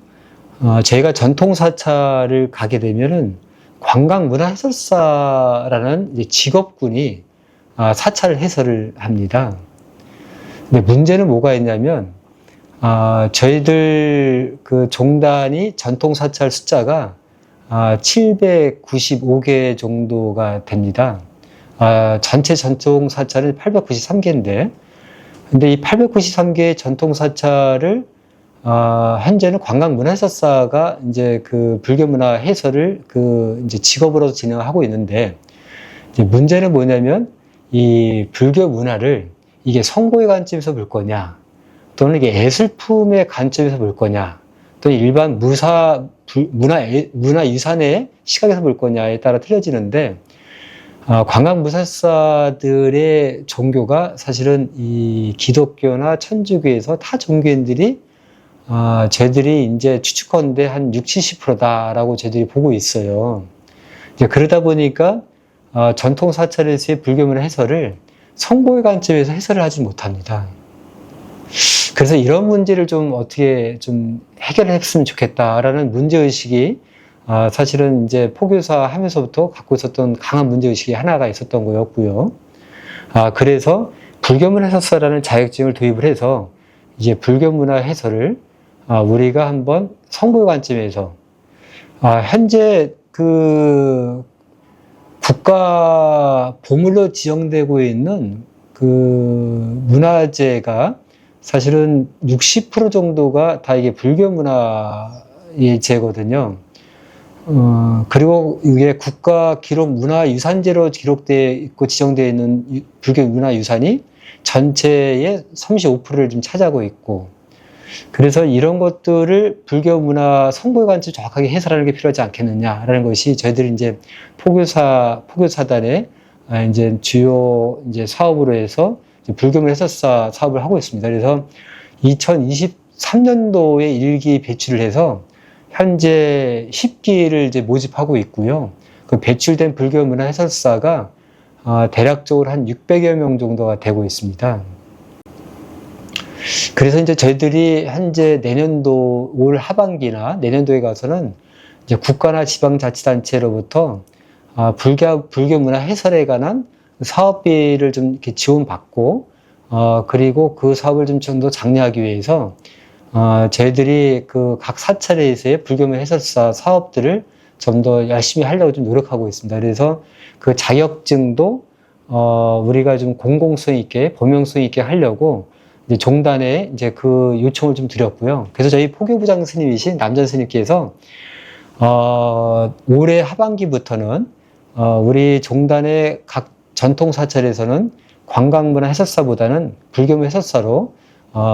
Speaker 2: 저희가 전통 사찰을 가게 되면은 관광 문화 해설사라는 이제 직업군이 사찰 해설을 합니다. 근데 문제는 뭐가 있냐면, 저희들 그 종단이 전통 사찰 숫자가 795개 정도가 됩니다. 전체 전통 사찰은 893개인데, 근데 이 893개의 전통 사찰을 현재는 관광문화해설사가 이제 그 불교문화 해설을 그 이제 직업으로 진행하고 있는데, 이제 문제는 뭐냐면 이 불교 문화를 이게 성고의 관점에서 볼 거냐, 또는 이게 예술품의 관점에서 볼 거냐, 또 일반 문화유산의 시각에서 볼 거냐에 따라 틀려지는데, 관광무사사들의 종교가 사실은 이 기독교나 천주교에서 타 종교인들이 저희들이 이제 추측컨대 한 60~70%다라고 저희들이 보고 있어요. 이제 그러다 보니까 전통 사찰에서의 불교문화 해설을 성고의 관점에서 해설을 하지 못합니다. 그래서 이런 문제를 좀 어떻게 좀 해결했으면 좋겠다라는 문제의식이 사실은 이제 포교사 하면서부터 갖고 있었던 강한 문제의식이 하나가 있었던 거였고요. 그래서 불교문화 해설사라는 자격증을 도입을 해서 이제 불교문화 해설을 우리가 한번 성고의 관점에서 현재 그 국가 보물로 지정되고 있는 그 문화재가 사실은 60% 정도가 다 이게 불교 문화의 재거든요. 그리고 이게 국가 기록 문화유산재로 기록되어 있고 지정되어 있는 불교 문화유산이 전체의 35%를 좀 차지하고 있고, 그래서 이런 것들을 불교 문화 성고의 관점 정확하게 해설하는 게 필요하지 않겠느냐라는 것이 저희들이 이제 포교사단의 이제 주요 이제 사업으로 해서 불교 문화 해설사 사업을 하고 있습니다. 그래서 2023년도에 1기 배출을 해서 현재 10기를 이제 모집하고 있고요. 그 배출된 불교 문화 해설사가 대략적으로 한 600여 명 정도가 되고 있습니다. 그래서 이제 저희들이 현재 내년도 올 하반기나 내년도에 가서는 이제 국가나 지방자치단체로부터 불교 문화 해설에 관한 사업비를 좀 이렇게 지원받고, 그리고 그 사업을 좀 더 장려하기 위해서 저희들이 그 각 사찰에서의 불교문 해설사 사업들을 좀 더 열심히 하려고 좀 노력하고 있습니다. 그래서 그 자격증도 우리가 좀 공공성 있게, 범용성 있게 하려고 이제 종단에 이제 그 요청을 좀 드렸고요. 그래서 저희 포교부장 스님이신 남전 스님께서 올해 하반기부터는 우리 종단의 각 전통 사찰에서는 관광문화 해설사보다는 불교문 해설사로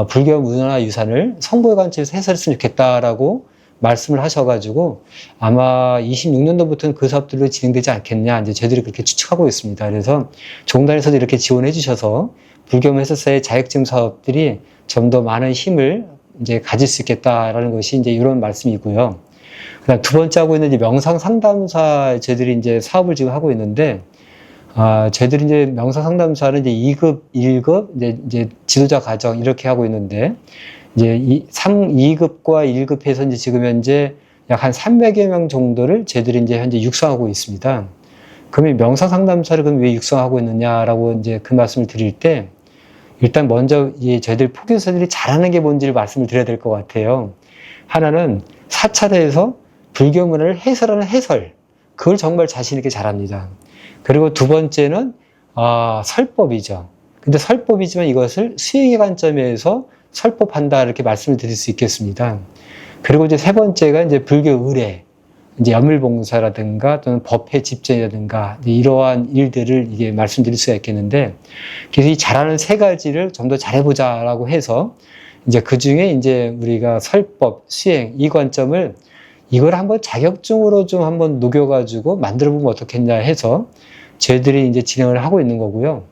Speaker 2: 불교 문화 유산을 성고의 관점에서 해설했으면 좋겠다라고 말씀을 하셔가지고 아마 26년도부터는 그 사업들로 진행되지 않겠냐, 이제 저희들이 그렇게 추측하고 있습니다. 그래서 종단에서도 이렇게 지원해 주셔서 불교 해설사의 자격증 사업들이 좀 더 많은 힘을 이제 가질 수 있겠다라는 것이 이제 이런 말씀이고요. 그다음 두 번째 하고 있는 이제 명상 상담사 저희들이 이제 사업을 지금 하고 있는데, 저희들이 이제 명상상담사는 이제 2급, 1급, 이제 지도자 과정 이렇게 하고 있는데, 이제 2급과 1급에서 이제 지금 현재 약 한 300여 명 정도를 저희들이 이제 현재 육성하고 있습니다. 그러면 명상상담사를 그럼 왜 육성하고 있느냐라고 이제 그 말씀을 드릴 때, 일단 먼저 저희들 포교사들이 잘하는 게 뭔지를 말씀을 드려야 될 것 같아요. 하나는 사찰에서 불교 문화를 해설하는 해설. 그걸 정말 자신 있게 잘합니다. 그리고 두 번째는 설법이죠. 근데 설법이지만 이것을 수행의 관점에서 설법한다 이렇게 말씀을 드릴 수 있겠습니다. 그리고 이제 세 번째가 이제 불교 의례, 이제 염일봉사라든가 또는 법회 집전이라든가 이러한 일들을 이게 말씀드릴 수가 있겠는데, 그래서 이 잘하는 세 가지를 좀 더 잘해보자라고 해서 이제 그 중에 이제 우리가 설법, 수행 이 관점을 이걸 한번 자격증으로 좀 한번 녹여가지고 만들어보면 어떻겠냐 해서 저희들이 이제 진행을 하고 있는 거고요.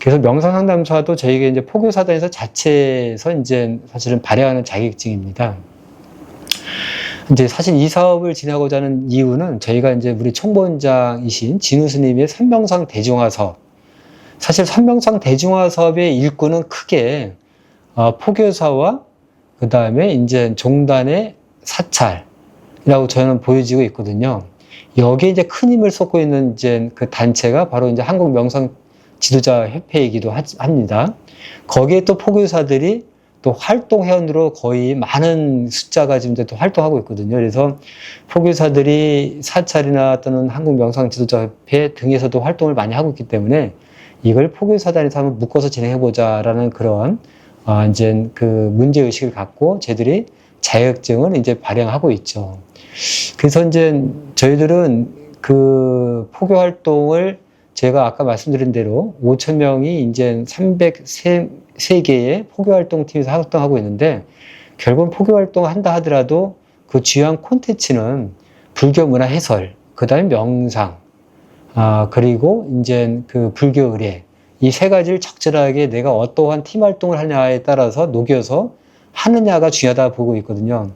Speaker 2: 그래서 명상상담사도 저희가 이제 포교사단에서 자체에서 이제 사실은 발행하는 자격증입니다. 이제 사실 이 사업을 진행하고자 하는 이유는 저희가 이제 우리 총무원장이신 진우 스님의 선명상 대중화 사업. 사실 선명상 대중화 사업의 일꾼은 크게 포교사와 그 다음에 이제 종단의 사찰이라고 저는 보여지고 있거든요. 여기에 이제 큰 힘을 쏟고 있는 이제 그 단체가 바로 이제 한국 명상 지도자 협회이기도 합니다. 거기에 또 포교사들이 또 활동 회원으로 거의 많은 숫자가 지금 또 활동하고 있거든요. 그래서 포교사들이 사찰이나 또는 한국 명상 지도자 협회 등에서도 활동을 많이 하고 있기 때문에 이걸 포교사단에서 한번 묶어서 진행해보자라는 그런 이제 그 문제의식을 갖고 저희들이 자격증을 이제 발행하고 있죠. 그래서 이제 저희들은 그 포교 활동을 제가 아까 말씀드린 대로 5,000명이 이제 303개의 포교 활동팀에서 활동하고 있는데, 결국 포교 활동을 한다 하더라도 그 주요한 콘텐츠는 불교 문화 해설, 그 다음에 명상, 그리고 이제 그 불교 의례, 이 세 가지를 적절하게 내가 어떠한 팀 활동을 하냐에 따라서 녹여서 하느냐가 중요하다 보고 있거든요.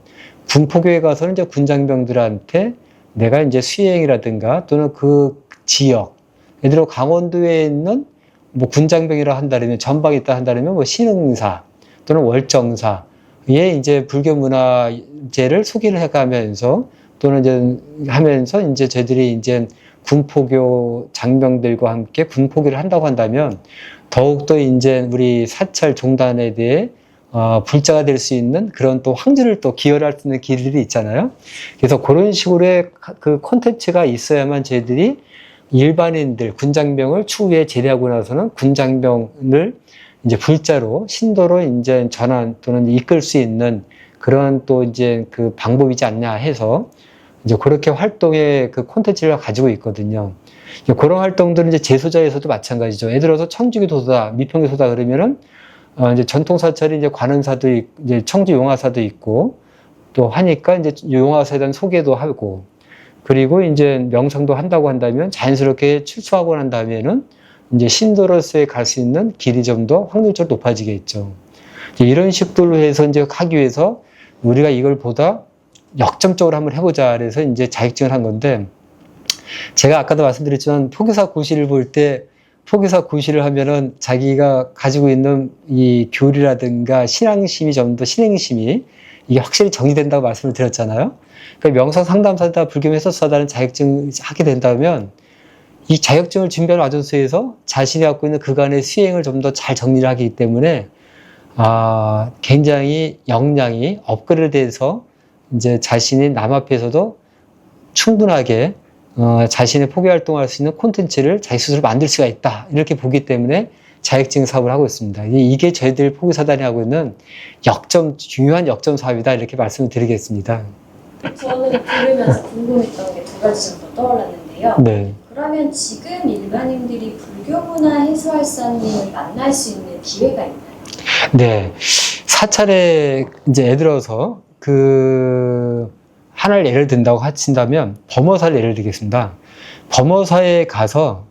Speaker 2: 군포교에 가서는 이제 군장병들한테 내가 이제 수행이라든가 또는 그 지역, 예를 들어 강원도에 있는 뭐 군장병이라 한다면, 전방에 있다 한다면 뭐 신흥사 또는 월정사에 이제 불교 문화재를 소개를 해가면서 또는 이제 하면서 이제 저희들이 이제 군포교 장병들과 함께 군포교를 한다고 한다면 더욱더 이제 우리 사찰 종단에 대해 불자가 될 수 있는 그런 또 황제를 또 기여할 수 있는 길들이 있잖아요. 그래서 그런 식으로의 그 콘텐츠가 있어야만 저희들이 일반인들, 군장병을 추후에 제대하고 나서는 군장병을 이제 불자로, 신도로 이제 전환 또는 이끌 수 있는 그런 또 이제 그 방법이지 않냐 해서 이제 그렇게 활동의 그 콘텐츠를 가지고 있거든요. 그런 활동들은 이제 제소자에서도 마찬가지죠. 예를 들어서 청주기 도소다, 미평기 소다 그러면은 이제 전통사찰이 이제 관음사도 있고, 이제 청주 용화사도 있고 또 하니까 이제 용화사에 대한 소개도 하고, 그리고 이제 명상도 한다고 한다면 자연스럽게 출소하고 난 다음에는 이제 신도로서의 갈 수 있는 길이 좀 더 확률적으로 높아지겠죠. 이런 식으로 해서 이제 하기 위해서 우리가 이걸 보다 역점적으로 한번 해보자 그래서 이제 자격증을 한 건데, 제가 아까도 말씀드렸지만 포교사 고시를 볼 때 포교사 고시를 하면은 자기가 가지고 있는 이 교리라든가 신앙심이 좀 더 신행심이 이게 확실히 정리된다고 말씀을 드렸잖아요. 그러니까 명상 상담사다, 불교 해설사다는 자격증을 하게 된다면 이 자격증을 준비하는 과정에서 자신이 갖고 있는 그간의 수행을 좀 더 잘 정리를 하기 때문에 굉장히 역량이 업그레이드돼서 이제 자신이 남 앞에서도 충분하게 자신의 포교 활동할 수 있는 콘텐츠를 자기 스스로 만들 수가 있다, 이렇게 보기 때문에 자격증 사업을 하고 있습니다. 이게 저희들 포교사단이 하고 있는 중요한 역점 사업이다, 이렇게 말씀을 드리겠습니다.
Speaker 1: 저는 들으면서 궁금했던 게 두 가지 정도 떠올랐는데요.
Speaker 2: 네.
Speaker 1: 그러면 지금 일반인들이 불교 문화 해설사님을 만날 수 있는 기회가 있나요?
Speaker 2: 네. 사찰에 이제 예를 들어서 하나를 예를 든다고 하신다면 범어사를 예를 들겠습니다. 범어사에 가셔서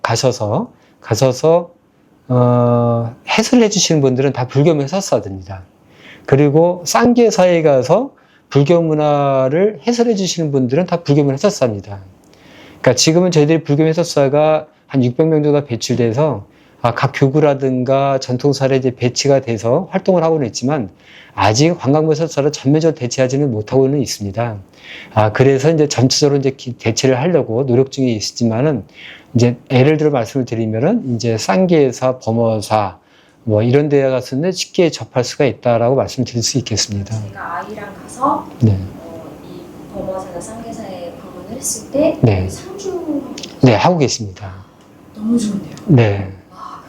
Speaker 2: 해설을 해주시는 분들은 다 불교 해설사들입니다. 그리고 쌍계사에 가서 불교 문화를 해설해 주시는 분들은 다 불교 문화 해설사입니다. 그러니까 지금은 저희들이 불교 해설사가 한 600명 정도 배출돼서 각 교구라든가 전통사에 이제 배치가 돼서 활동을 하고는 있지만 아직 관광부설사를 전면적으로 대체하지는 못하고는 있습니다. 그래서 이제 전체적으로 이제 대체를 하려고 노력 중에 있지만은 이제 예를 들어 말씀을 드리면은 이제 쌍계사, 범어사 뭐 이런 데 가서는 쉽게 접할 수가 있다라고 말씀드릴 수 있겠습니다.
Speaker 1: 제가 아이랑 가서
Speaker 2: 네.
Speaker 1: 이 범어사나 쌍계사에 방문을 했을 때
Speaker 2: 네.
Speaker 1: 상주
Speaker 2: 네, 하고 계십니다.
Speaker 1: 너무 좋은데요.
Speaker 2: 네.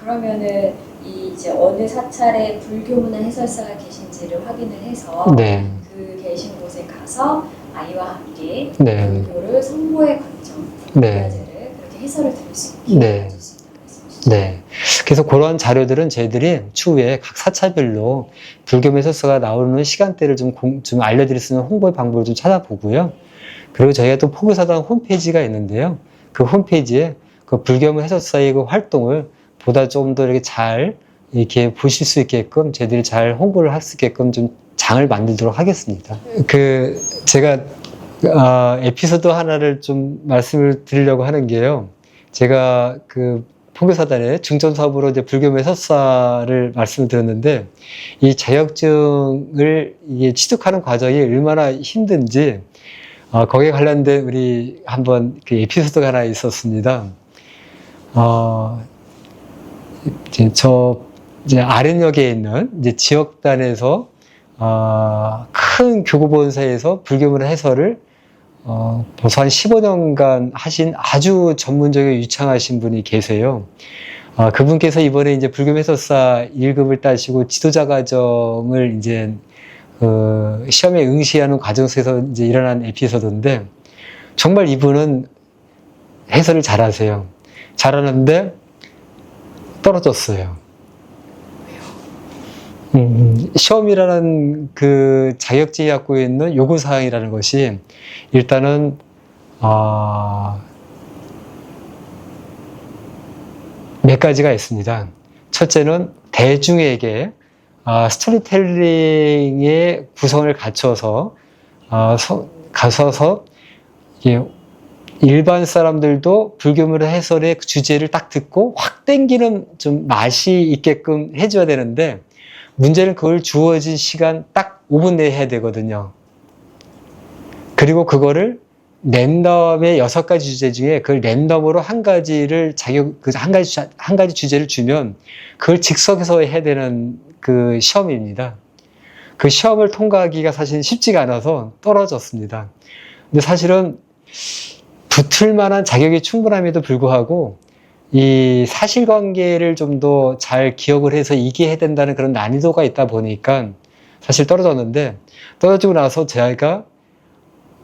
Speaker 1: 그러면은 이제 어느 사찰에 불교문화 해설사가 계신지를 확인을 해서
Speaker 2: 네.
Speaker 1: 그 계신 곳에 가서 아이와 함께
Speaker 2: 네.
Speaker 1: 불교를 성보의 관점,
Speaker 2: 네.
Speaker 1: 문화재를 그렇게 해설을 들을 수 있게
Speaker 2: 네.
Speaker 1: 해줄 수 있다는 말씀이시죠?
Speaker 2: 네. 그래서 그러한 자료들은 저희들이 추후에 각 사찰별로 불교 해설사가 나오는 시간대를 좀 알려드릴 수 있는 홍보의 방법을 좀 찾아보고요. 그리고 저희가 또 포교사당 홈페이지가 있는데요. 그 홈페이지에 그 불교 해설사의 그 활동을 보다 좀 더 이렇게 잘 이렇게 보실 수 있게끔 저희들이 잘 홍보를 할 수 있게끔 좀 장을 만들도록 하겠습니다. 제가 에피소드 하나를 좀 말씀을 드리려고 하는 게요. 제가 그 포교사단의 중점 사업으로 이제 불교 해설사를 말씀을 드렸는데 이 자격증을 이게 취득하는 과정이 얼마나 힘든지 거기에 관련된 우리 한번 그 에피소드가 하나 있었습니다. 이제 아련역에 있는 이제 지역단에서 큰 교구본사에서 불교문화 해설을 벌써 한 15년간 하신 아주 전문적이고 유창하신 분이 계세요. 그분께서 이번에 이제 불교 해설사 1급을 따시고 지도자 과정을 이제 시험에 응시하는 과정 속에서 이제 일어난 에피소드인데 정말 이분은 해설을 잘하세요. 잘하는데 떨어졌어요. 시험이라는 그 자격증이 갖고 있는 요구사항이라는 것이 일단은 몇 가지가 있습니다. 첫째는 대중에게 스토리텔링의 구성을 갖춰서 가서서 일반 사람들도 불교문화 해설의 그 주제를 딱 듣고 확 땡기는 좀 맛이 있게끔 해줘야 되는데 문제는 그걸 주어진 시간 딱 5분 내에 해야 되거든요. 그리고 그거를 랜덤의 6가지 주제 중에 그 랜덤으로 한 가지를 한 가지 주제를 주면 그걸 즉석에서 해야 되는 그 시험입니다. 그 시험을 통과하기가 사실 쉽지가 않아서 떨어졌습니다. 근데 사실은 붙을 만한 자격이 충분함에도 불구하고 이 사실관계를 좀 더 잘 기억을 해서 이기해야 된다는 그런 난이도가 있다 보니까 사실 떨어졌는데 떨어지고 나서 제가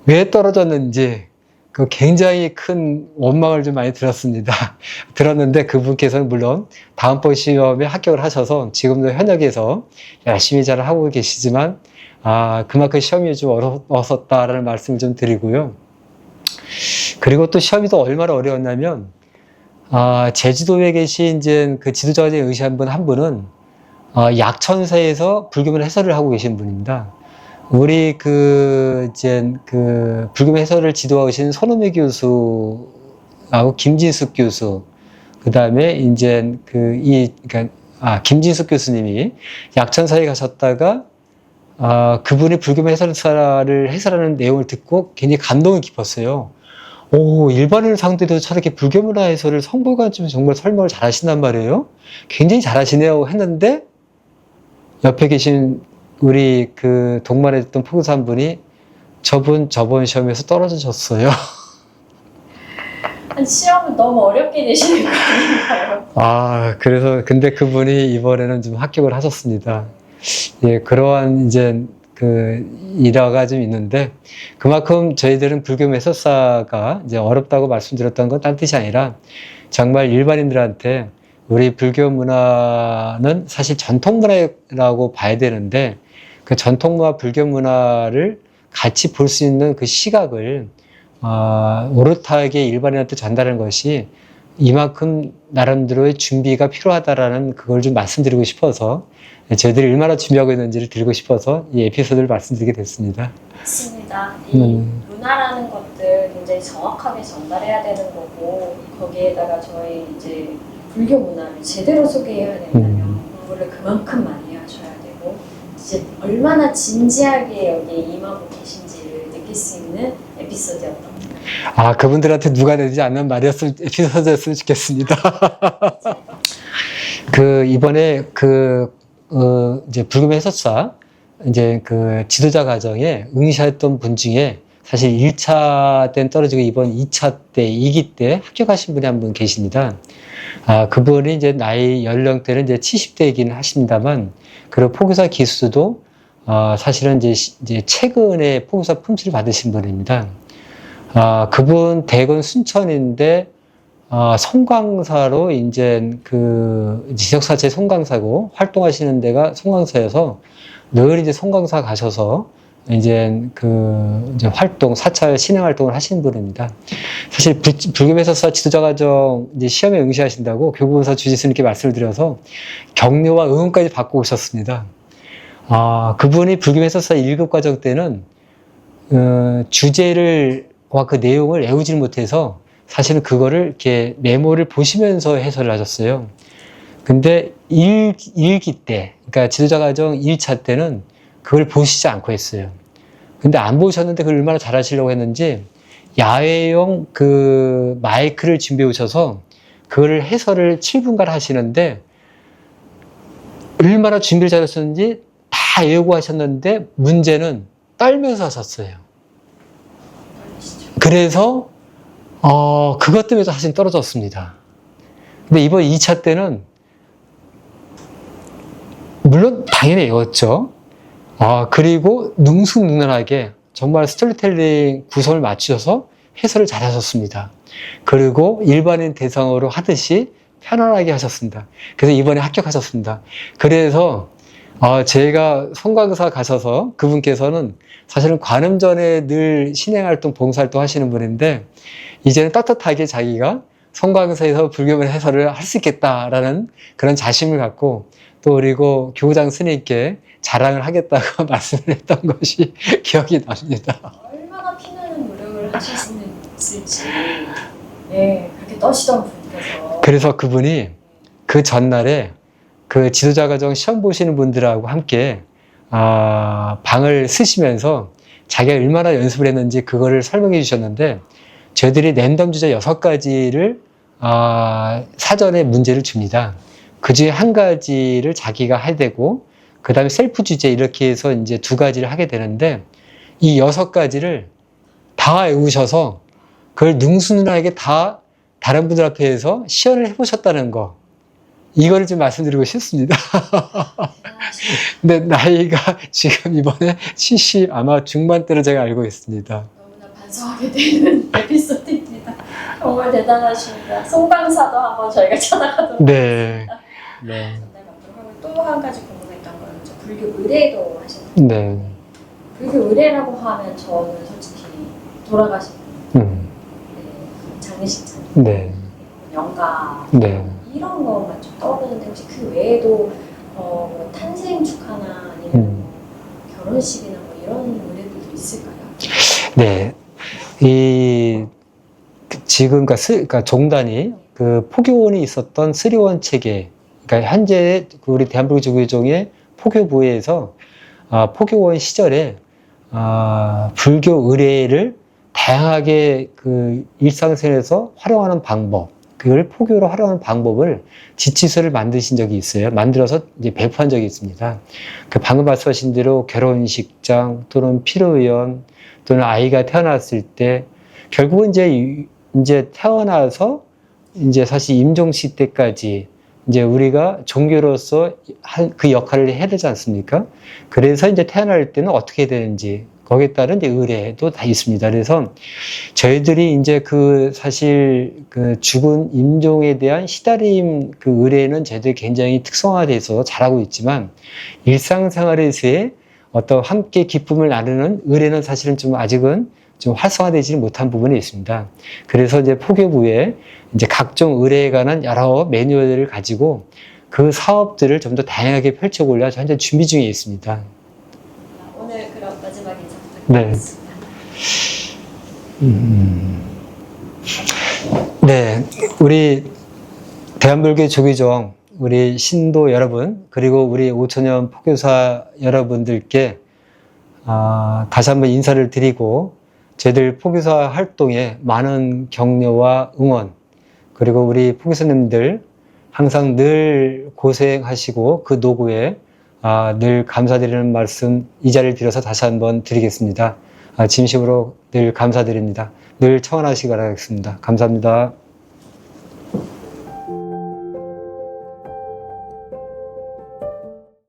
Speaker 2: 왜 떨어졌는지 그 굉장히 큰 원망을 좀 많이 들었습니다. 들었는데 그분께서는 물론 다음번 시험에 합격을 하셔서 지금도 현역에서 열심히 잘 하고 계시지만 그만큼 시험이 좀 어려웠다라는 말씀을 좀 드리고요. 그리고 또 시험이 또 얼마나 어려웠냐면 제주도에 계신 이제 그 지도자에 의시한 한 분은 약천사에서 불교문 해설을 하고 계신 분입니다. 우리 불교 해설을 지도하신 손호미 교수하고 김진숙 교수, 그 다음에 이제 김진숙 교수님이 약천사에 가셨다가 그분이 불교 해설사를 해설하는 내용을 듣고 굉장히 감동이 깊었어요. 일반인을 상대로 저렇게 불교문화 해설을 성불관쯤 정말 설명을 잘 하신단 말이에요. 굉장히 잘 하시네요 했는데 옆에 계신 우리 그 동반에 있던 포교사 한 분이 저번 시험에서 떨어지셨어요.
Speaker 1: 시험을 너무 어렵게 내시는 거 아닌가요?
Speaker 2: 그래서 근데 그분이 이번에는 좀 합격을 하셨습니다. 예, 그러한 이제 일화가 좀 있는데 그만큼 저희들은 불교 해설사가 이제 어렵다고 말씀드렸던 건 딴 뜻이 아니라 정말 일반인들한테 우리 불교 문화는 사실 전통 문화라고 봐야 되는데 그 전통 문화, 불교 문화를 같이 볼 수 있는 그 시각을 오롯하게 일반인한테 전달하는 것이 이만큼 나름대로의 준비가 필요하다라는 그걸 좀 말씀드리고 싶어서 저희들이 얼마나 준비하고 있는지를 드리고 싶어서 이 에피소드를 말씀드리게 됐습니다.
Speaker 1: 맞습니다. 이 문화라는 것들 굉장히 정확하게 전달해야 되는 거고 거기에다가 저희 이제 불교 문화를 제대로 소개해야 된다면 공부를 그만큼 많이 하셔야 되고 이제 얼마나 진지하게 여기에 임하고 계신지를 느낄 수 있는 에피소드였던 것 같아요.
Speaker 2: 그분들한테 누가 되지 않는 에피소드였으면 좋겠습니다. 이번에 이제 불금 해설사 이제 지도자 과정에 응시했던 분 중에 사실 1차 때는 떨어지고 이번 2차 때, 2기 때 합격하신 분이 한 분 계십니다. 그분이 이제 나이 연령대는 이제 70대이긴 하십니다만, 그리고 포교사 기수도, 사실은 이제 최근에 포교사 품질을 받으신 분입니다. 그분 대건 순천인데, 송강사로 이제 지적사체 송강사고 활동하시는 데가 송강사여서 늘 이제 송강사 가셔서 이제 사찰 신앙 활동을 하시는 분입니다. 사실 불교매서사 지도자과정 이제 시험에 응시하신다고 교구본사 주지스님께 말씀을 드려서 격려와 응원까지 받고 오셨습니다. 그분이 불교매서사 1급 과정 때는 주제와 그 내용을 외우질 못해서 사실은 그거를 이렇게 메모를 보시면서 해설을 하셨어요. 근데 1기 때, 그러니까 지도자과정 1차 때는 그걸 보시지 않고 했어요. 근데 안 보셨는데 그걸 얼마나 잘하시려고 했는지 야외용 마이크를 준비해 오셔서 그걸 해설을 7분간 하시는데 얼마나 준비를 잘하셨는지 다 외우고 하셨는데 문제는 떨면서 하셨어요. 그래서 그것 때문에 사실 떨어졌습니다. 근데 이번 2차 때는 물론 당연히 외웠죠. 그리고 능숙능란하게 정말 스토리텔링 구성을 맞추셔서 해설을 잘 하셨습니다. 그리고 일반인 대상으로 하듯이 편안하게 하셨습니다. 그래서 이번에 합격하셨습니다. 그래서 제가 송강사 가셔서 그분께서는 사실은 관음 전에 늘 신행활동, 봉사활동 하시는 분인데 이제는 떳떳하게 자기가 송강사에서 불교문 해설을 할 수 있겠다라는 그런 자신을 갖고 또 그리고 교구장 스님께 자랑을 하겠다고 말씀을 했던 것이 기억이 납니다.
Speaker 1: 얼마나 피나는 노력을 하셨을지 그렇게 떠시던 분께서
Speaker 2: 그래서 그분이 그 전날에 지도자과정 시험 보시는 분들하고 함께 방을 쓰시면서 자기가 얼마나 연습을 했는지 그거를 설명해 주셨는데 저희들이 랜덤 주제 6가지를 사전에 문제를 줍니다. 그 중에 한 가지를 자기가 해야 되고 그 다음에 셀프 주제 이렇게 해서 이제 2가지를 하게 되는데 이 6가지를 다 외우셔서 그걸 능수능란하게 다 다른 분들 앞에서 시연을 해보셨다는 거 이거를 좀 말씀드리고 싶습니다. 근데 나이가 지금 이번에 70 아마 중반대로 제가 알고 있습니다.
Speaker 1: 너무나 반성하게 되는 에피소드입니다. 정말 대단하십니다. 송강사도 한번 저희가 찾아가도록 하겠습니다.
Speaker 2: 네.
Speaker 1: 또 한 가지 궁금했던 거는 불교 의례도 하시는
Speaker 2: 네.
Speaker 1: 불교 의례라고 하면 저는 솔직히 돌아가신 장례식장, 영가 이런 것만 좀 떠오르는데 혹시 그 외에도 뭐 탄생 축하나 아니면 결혼식이나 뭐 이런 의례들도 있을까요?
Speaker 2: 네. 지금 그러니까 종단이 포교원이 있었던 스리원 체계, 그러니까 현재 우리 대한불교 조계종의 포교부에서 포교원 시절에 불교 의례를 다양하게 일상생활에서 활용하는 방법, 그걸 포교로 활용하는 방법을 지치서를 만드신 적이 있어요. 만들어서 이제 배포한 적이 있습니다. 방금 말씀하신 대로 결혼식장 또는 피로연 또는 아이가 태어났을 때 결국은 이제 태어나서 이제 사실 임종시 때까지 이제 우리가 종교로서 그 역할을 해야 되지 않습니까? 그래서 이제 태어날 때는 어떻게 해야 되는지 거기에 따른 이제 의례도 다 있습니다. 그래서 저희들이 이제 사실 죽은 임종에 대한 시다림 의례는 저희들이 굉장히 특성화돼서 잘하고 있지만 일상생활에서의 어떤 함께 기쁨을 나누는 의례는 사실은 좀 아직은 좀 활성화되지 못한 부분이 있습니다. 그래서 이제 포교부에 이제 각종 의례에 관한 여러 매뉴얼을 가지고 그 사업들을 좀 더 다양하게 펼쳐보려 현재 준비 중에 있습니다.
Speaker 1: 오늘 그럼 마지막 인사 부탁드리겠습니다.
Speaker 2: 네, 우리 대한불교 조기종 우리 신도 여러분 그리고 우리 5천년 포교사 여러분들께 다시 한번 인사를 드리고 저희들 포교사 활동에 많은 격려와 응원 그리고 우리 포교사님들 항상 늘 고생하시고 그 노고에 늘 감사드리는 말씀 이 자리를 빌어서 다시 한번 드리겠습니다. 진심으로 늘 감사드립니다. 늘 청원하시기 바라겠습니다. 감사합니다.